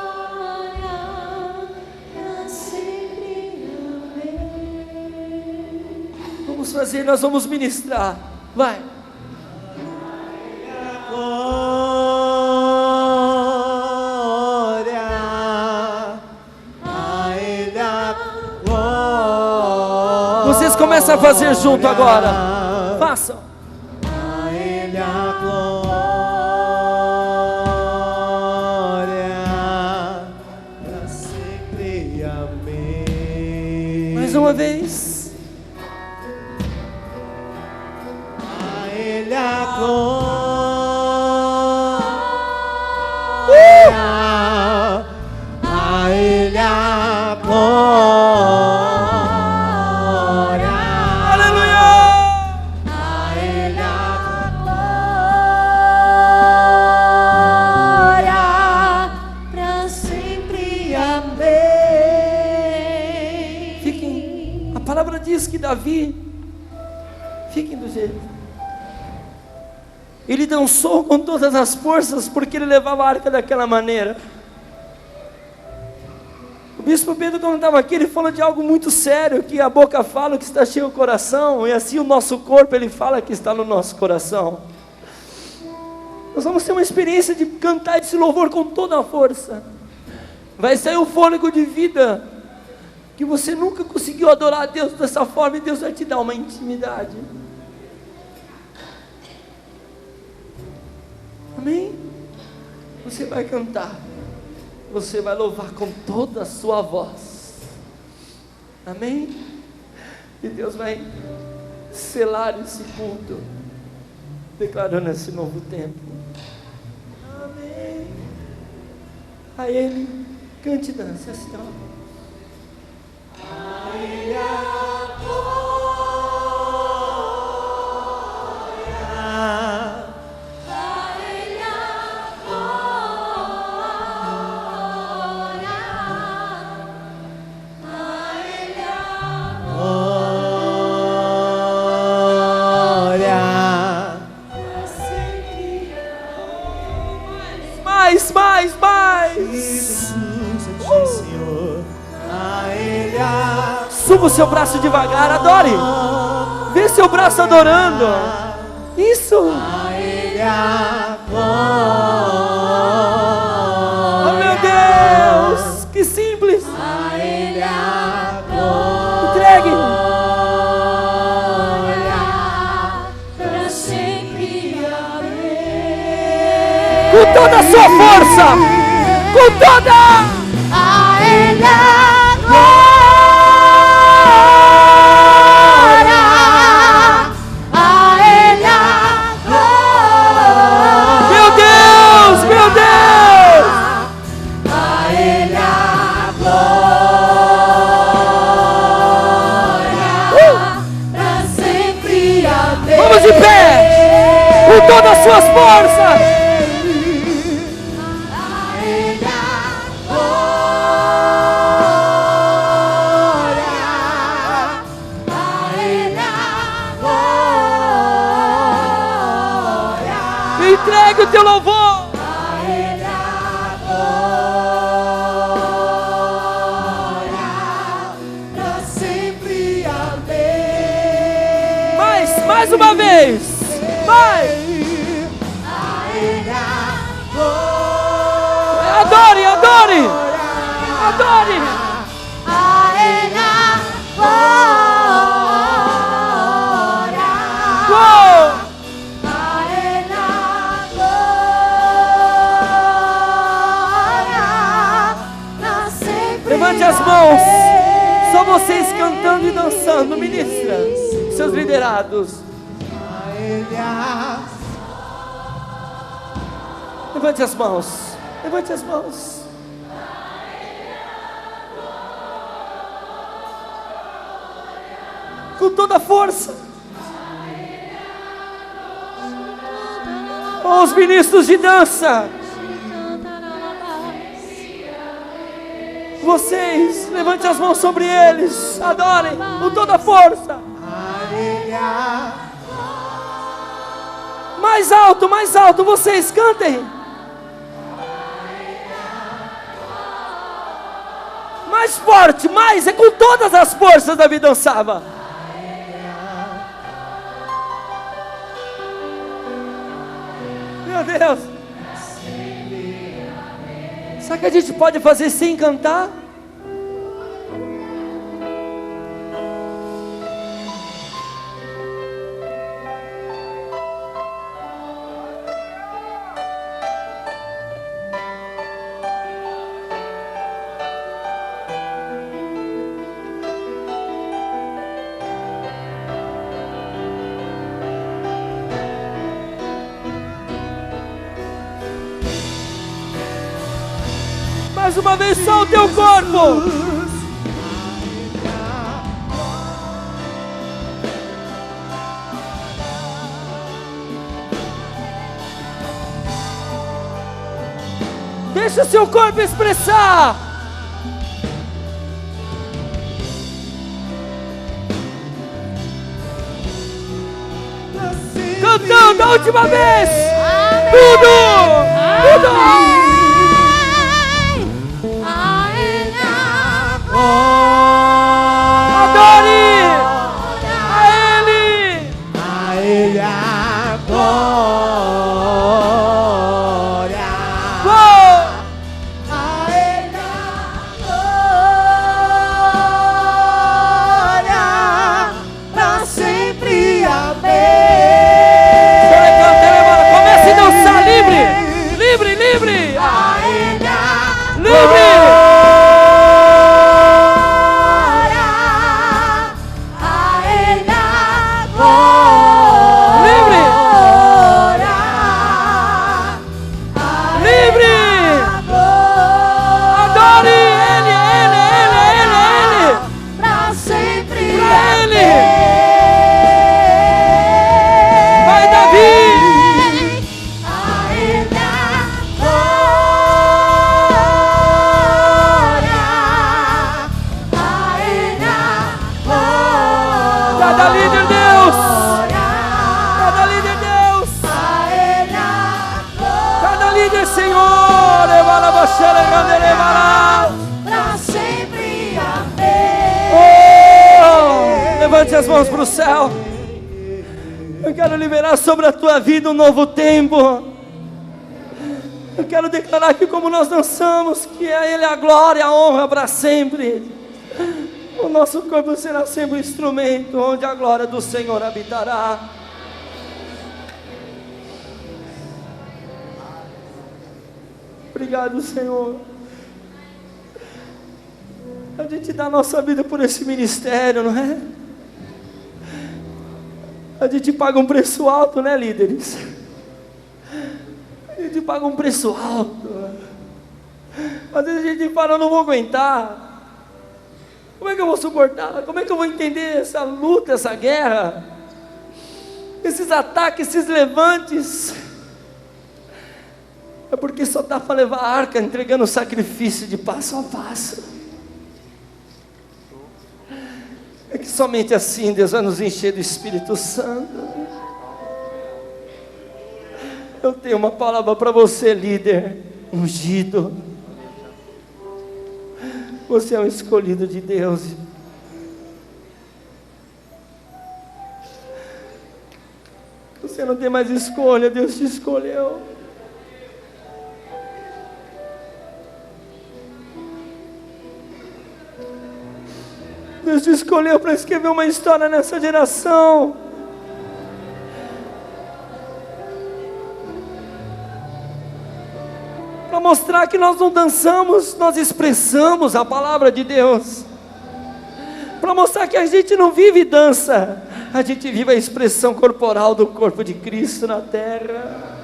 glória, para sempre. Amém. Vamos fazer, nós vamos ministrar. Vai. Glória a Ele a glória. Vocês começam a fazer junto agora. Façam. A Ele a glória para sempre. Amém. Mais uma vez. A Ele a glória. A Ele a glória. Aleluia. A ele a glória, para sempre. Amém. Fiquem. A palavra diz que Davi, fiquem do jeito. Ele dançou com todas as forças porque ele levava a arca daquela maneira. O bispo Pedro, quando estava aqui, ele falou de algo muito sério, que a boca fala que está cheio o coração, e assim o nosso corpo, ele fala que está no nosso coração. Nós vamos ter uma experiência de cantar esse louvor com toda a força. Vai sair o fôlego de vida, que você nunca conseguiu adorar a Deus dessa forma, e Deus vai te dar uma intimidade. Amém? Você vai cantar. você vai louvar com toda a sua voz. Amém? E Deus vai selar esse culto, declarando esse novo tempo. Amém. A Ele, cante e dance assim, ó. A Ele a glória. Suba o seu braço devagar, adore. Vê seu braço adorando. Isso. Oh meu Deus, que simples. Entregue. Com toda a sua força. Com toda. A Ele a de pé, com todas as suas forças. Entregue o teu louvor. Mais uma vez, vai! Adore, adore! Adore! Levante as mãos, só vocês cantando e dançando, ministra, seus liderados. Levante as mãos, levante as mãos. Com toda a força. Oh, os ministros de dança. Vocês, levante as mãos sobre eles, adorem com toda a força. Mais alto, vocês cantem. Mais forte, mais, é com todas as forças Davi dançava. Meu Deus. Será que a gente pode fazer sem cantar? Mais uma vez, só o teu corpo. Deixa o seu corpo expressar. Cantando a última vez. Tudo. Pra sempre, amém. Oh, levante as mãos para o céu. Eu quero liberar sobre a tua vida um novo tempo. Eu quero declarar que como nós dançamos, que a Ele a glória, a honra para sempre. O nosso corpo será sempre um instrumento onde a glória do Senhor habitará. Obrigado, Senhor. A gente dá a nossa vida por esse ministério, não é? A gente paga um preço alto, né, líderes? A gente paga um preço alto. Às vezes a gente fala, eu não vou aguentar. Como é que eu vou suportar? Como é que eu vou entender essa luta, essa guerra? Esses ataques, esses levantes? É porque só dá para levar a arca entregando o sacrifício de passo a passo. É que somente assim Deus vai nos encher do Espírito Santo. Eu tenho uma palavra para você, líder ungido. Você é um escolhido de Deus. Você não tem mais escolha, Deus te escolheu. Deus te escolheu para escrever uma história nessa geração. Para mostrar que nós não dançamos, nós expressamos a palavra de Deus. Para mostrar que a gente não vive dança, a gente vive a expressão corporal do corpo de Cristo na terra.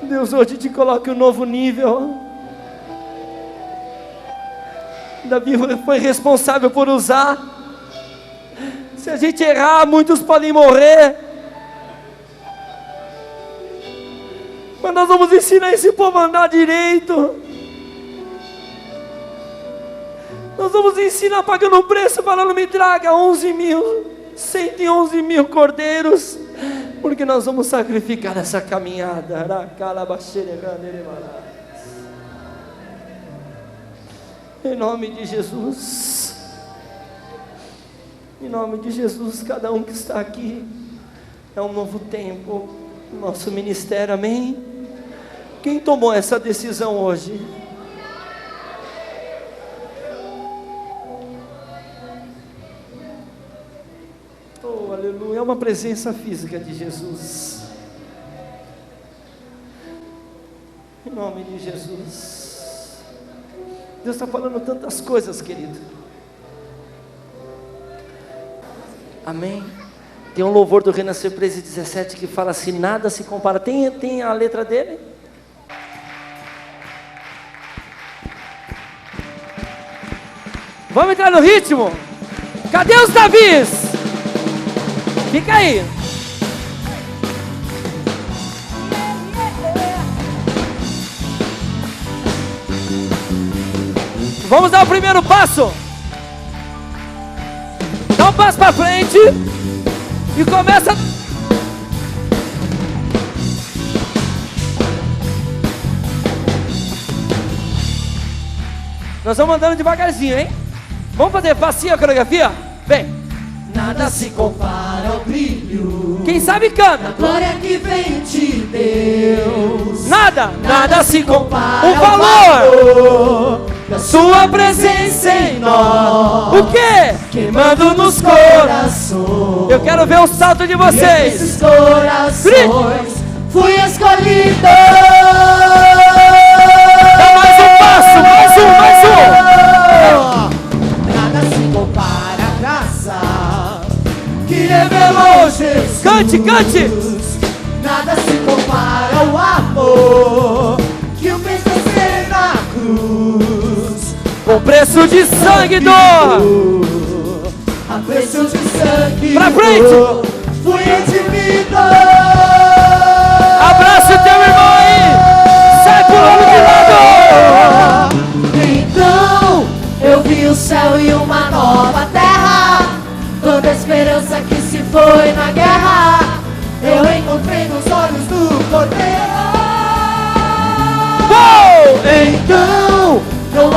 Deus hoje te coloca um novo nível. Davi foi responsável por usar. Se a gente errar, muitos podem morrer. Mas nós vamos ensinar esse povo a andar direito. Nós vamos ensinar pagando um preço, falando, me traga 111 mil cordeiros, porque nós vamos sacrificar essa caminhada. Em nome de Jesus. Em nome de Jesus, cada um que está aqui é um novo tempo, nosso ministério, amém? Quem tomou essa decisão hoje? Oh, aleluia, é uma presença física de Jesus. Em nome de Jesus. Deus está falando tantas coisas, querido. Amém? Tem um louvor do Renascer Praise 17 que fala assim, nada se compara. Tem a letra dele? Vamos entrar no ritmo? Cadê os Davis? Fica aí. Vamos dar o primeiro passo. Dá um passo para frente e começa. Nós vamos andando devagarzinho, hein? Vamos fazer facinho a coreografia? Vem. Nada se compara ao brilho. Quem sabe canta. A glória que vem de Deus. Nada se compara. O ao valor da sua presença em nós. O quê? Queimando nos corações. Eu quero ver o salto de vocês. Esses corações fui escolhido. Dá mais um passo, mais um. Nada se compara à graça que revelou Jesus. Cante. Nada se compara ao amor que o fez descer na cruz. Com preço de sangue A preço de sangue pra frente. Fui redimido. Abraça o teu irmão aí. Sai pulando de lado. Então eu vi o céu e uma nova terra. Toda a esperança que se foi na guerra eu encontrei nos olhos do Cordeiro.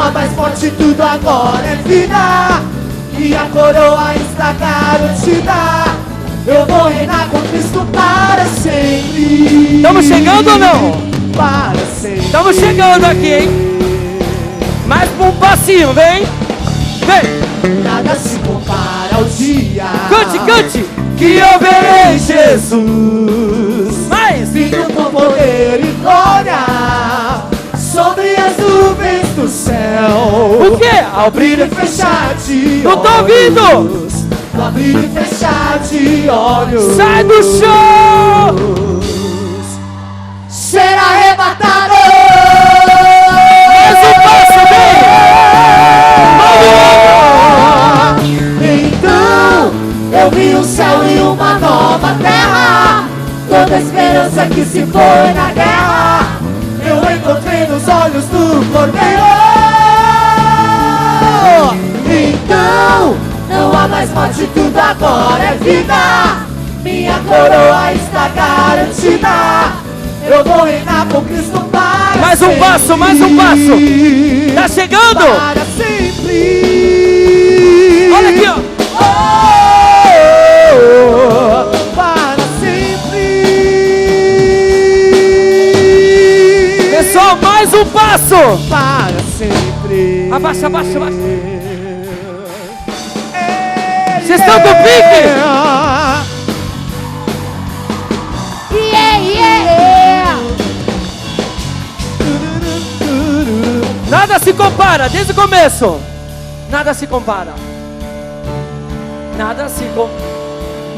há mais morte, tudo agora é vida. E a coroa está garantida. Eu vou reinar com Cristo para sempre. Estamos chegando ou não? Para sempre. Estamos chegando aqui, hein? Mais um passinho, vem. Vem. Nada se compara ao dia. Cante, cante. Que eu verei Jesus. Mais. Vindo com poder e glória sobre as nuvens do céu. O quê? Ao abrir e fechar de Não tô ouvindo. No abrir e fechar de olhos. Sai do chão. Ser arrebatado. Mais um passo, vem. Então eu vi um céu e uma nova terra. Toda a esperança que se foi na guerra eu encontrei nos olhos do Cordeiro. Então não há mais morte, tudo agora é vida. Minha coroa está garantida. Eu vou reinar com Cristo para Mais um sempre. passo, mais um passo. Tá chegando. Para sempre. Olha aqui, ó. Para sempre. Pessoal, mais um passo. Para sempre. Abaixa, abaixa, abaixa. Vocês estão com pique? Yeah, yeah. Nada se compara, desde o começo. Nada se compara. Nada se compara.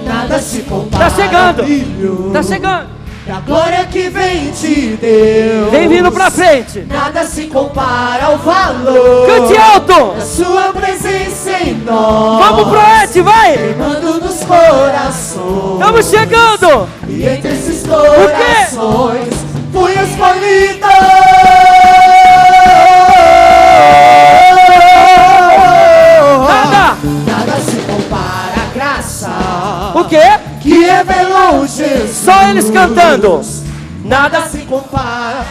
Nada se compara. Tá chegando. ao brilho Tá chegando. da glória que vem de Deus. Vem vindo pra frente. Nada se compara ao valor Cante alto. da sua presença em nós. Vamos pro Ed, vai. Queimando nos corações. Estamos chegando. E entre esses corações fui escolhido. Nada. Nada se compara à graça O quê? que revelou Jesus. Só eles cantando. Nada se compara.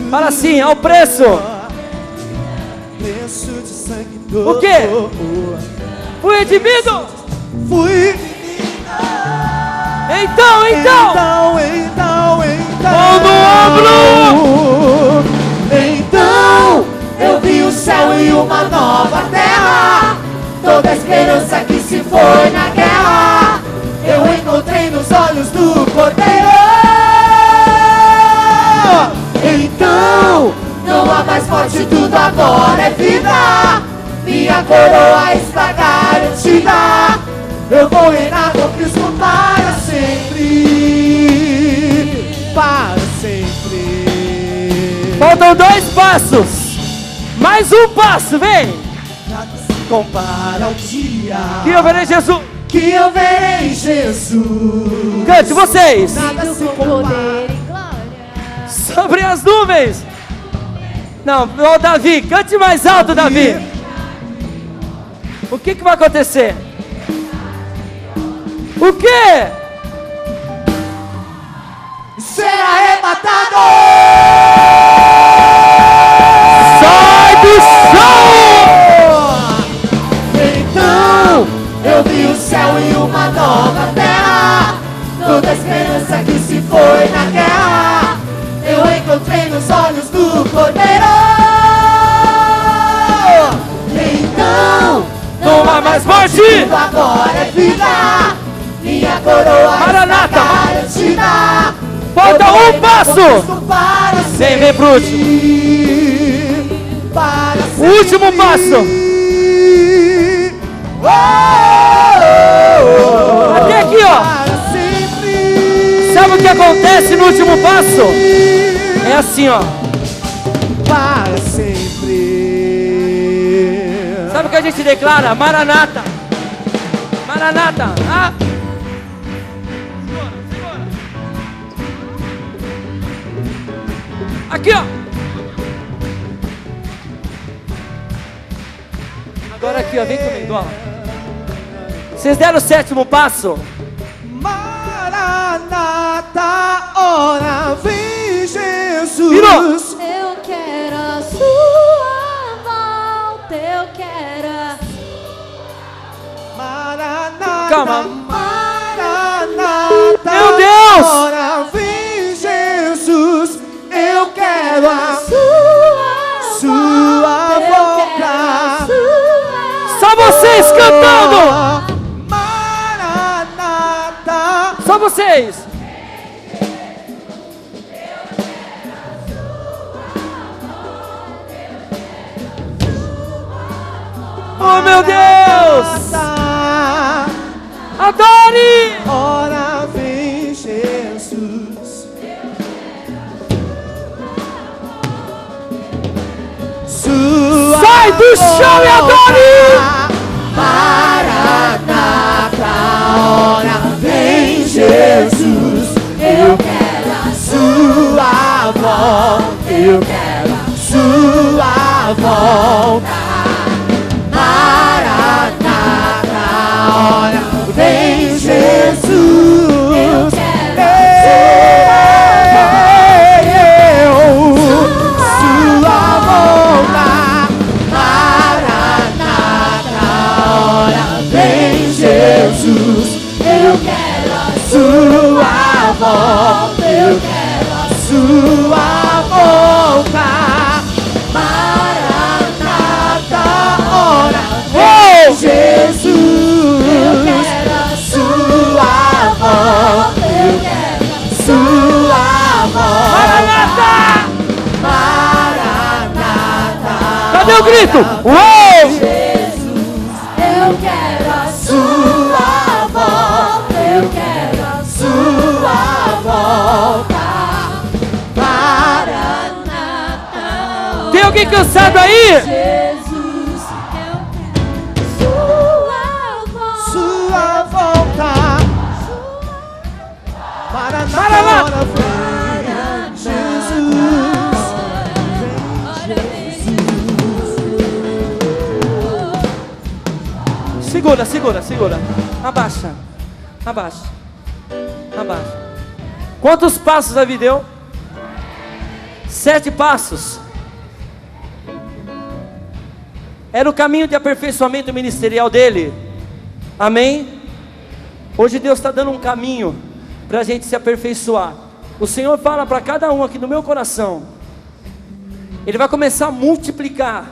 Fala assim, ao preço. Preço de sangue do O quê? Fui redimido. Fui. Então. Então. Mão no ombro. Então eu vi o céu e uma nova terra. Toda a esperança que se foi na guerra eu encontrei nos olhos do Cordeiro. Então não há mais morte, tudo agora é vida. Minha coroa está garantida. Eu vou reinar com Cristo para sempre. Para sempre. Faltam 2 passos. Mais um passo, vem. Nada se compara ao dia Que eu verei Jesus. que eu verei Jesus. Cante vocês. Nada se Com compara. poder e glória. Sobre as nuvens. Não, ô Davi, cante mais alto, Davi. O que vai acontecer? O quê? Ser arrebatado. Sai do chão! Então eu vi o céu e uma nova terra. Toda a esperança que se foi na guerra eu encontrei nos olhos do Cordeiro. Então Não há mais morte. tudo agora é vida. Minha coroa Maranata. está garantida. Falta Eu vou um reinar passo. com Cristo para Vem pro último. sempre. Para O último passo. Até aqui, ó. Para sempre. Sabe o que acontece no último passo? É assim, ó. Para sempre. Sabe o que a gente declara? Maranata. Maranata. Ah. Aqui, ó. Agora aqui, ó. Vem comigo, ó. Vocês deram o 7º passo? Maranata, ora vem Jesus. Jesus. Eu quero a sua volta, eu quero a Maranata, Calma. Maranata, Meu Deus! ora vem Jesus, eu quero a sua volta. Só vocês cantando! Maranata. Só vocês! Oh meu Deus! Adore! Ora vem Jesus. Sua Sai do chão e adore! Maranata, ora vem Jesus. Eu quero a sua volta. Eu quero a sua volta. Maranata, ora vem Jesus. Eu quero sua volta. Maranata, ora vem Jesus. Eu quero a sua volta. Eu quero a sua volta. Maranata, ora vem Jesus. Eu quero a sua volta. Eu quero a sua volta. Maranata! Maranata. Cadê o grito? Uou! Eu quero a Sua volta. Eu quero a sua volta. Maranata. Tem alguém cansado aí? Jesus, eu quero Sua volta. Maranata. Maranata. Ora vem Jesus. Segura, segura, segura. Abaixa. Abaixa. Abaixa. Quantos passos a vida deu? 7 passos. Era o caminho de aperfeiçoamento ministerial dele. Amém? Hoje Deus está dando um caminho para a gente se aperfeiçoar. O Senhor fala para cada um aqui no meu coração. Ele vai começar a multiplicar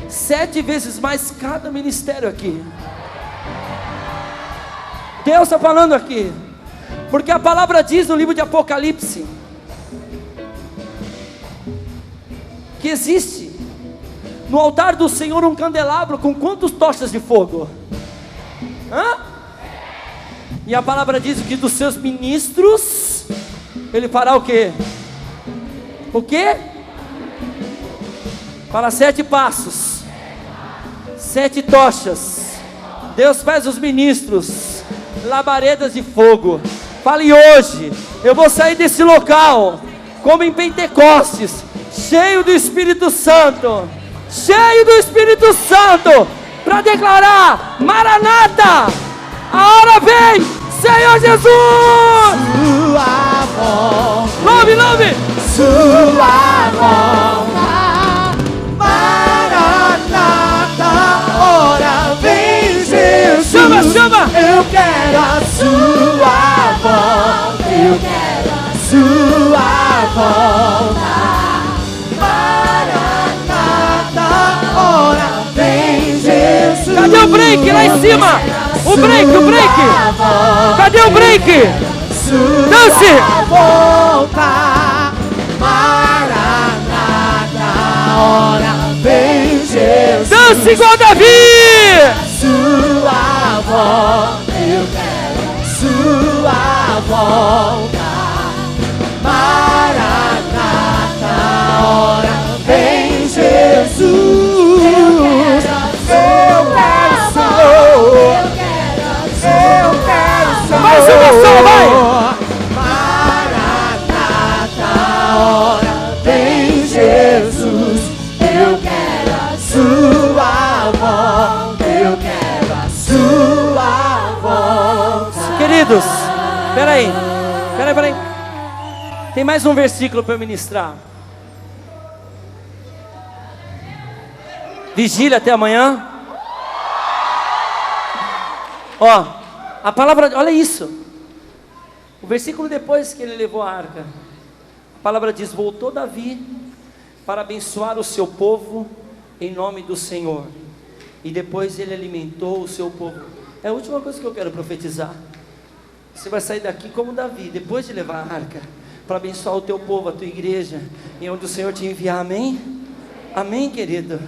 7 vezes mais cada ministério aqui. Deus está falando aqui, porque a palavra diz no livro de Apocalipse que existe no altar do Senhor um candelabro com quantas tochas de fogo? Hã? E a palavra diz que dos seus ministros ele fará o quê? O quê? Para 7 passos, 7 tochas. Deus faz os ministros labaredas de fogo. Fale hoje: eu vou sair desse local como em Pentecostes, cheio do Espírito Santo, cheio do Espírito Santo, para declarar: Maranata, a hora vem, Senhor Jesus. Sua volta. Louve, louve. Sua volta. Maranata, ora vem Jesus. Chama, chama. Eu quero a sua volta. Eu quero a sua volta. Maranata, ora vem Jesus. Cadê o break lá em cima? O break, o break. Cadê o break? Dance. Volta. Maranata, ora vem Jesus. Dance igual Davi. Sua volta, eu quero sua volta. Maranata, ora vem Jesus. Eu quero Senhor. Eu quero Senhor. Mais uma só, vai. Maranata, ora vem Jesus. Eu quero a sua volta. Eu quero a sua volta. Queridos, peraí. Tem mais um versículo para eu ministrar. Vigília até amanhã. Ó, a palavra, olha isso. O versículo depois que ele levou a arca, a palavra diz: voltou Davi para abençoar o seu povo em nome do Senhor. E depois ele alimentou o seu povo. É a última coisa que eu quero profetizar. Você vai sair daqui como Davi, depois de levar a arca, para abençoar o teu povo, a tua igreja, em onde o Senhor te enviar, amém? Amém, querido?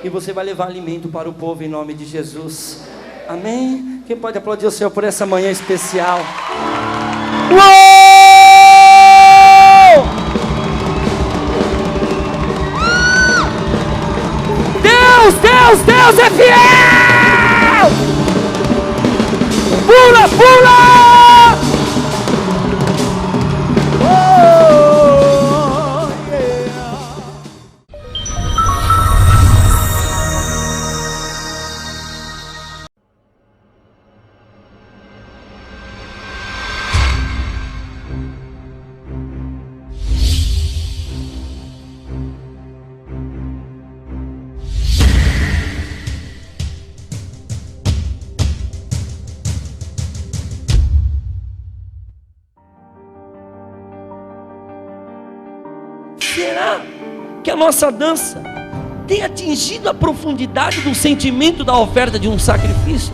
E você vai levar alimento para o povo em nome de Jesus, amém? Quem pode aplaudir o Senhor por essa manhã especial? Uou! Deus é fiel! Pula, pula! Será que a nossa dança tem atingido a profundidade do sentimento da oferta de um sacrifício?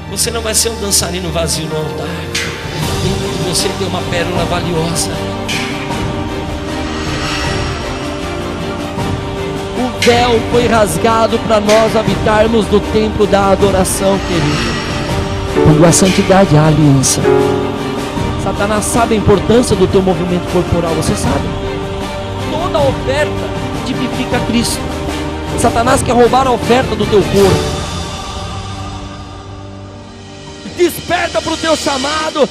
Você não vai ser um dançarino vazio no altar. Dentro de você tem uma pérola valiosa. O véu foi rasgado para nós habitarmos no templo da adoração, querido. Quando a santidade é a aliança. Satanás sabe a importância do teu movimento corporal, você sabe? Toda oferta tipifica Cristo. Satanás quer roubar a oferta do teu corpo. Desperta para o teu chamado.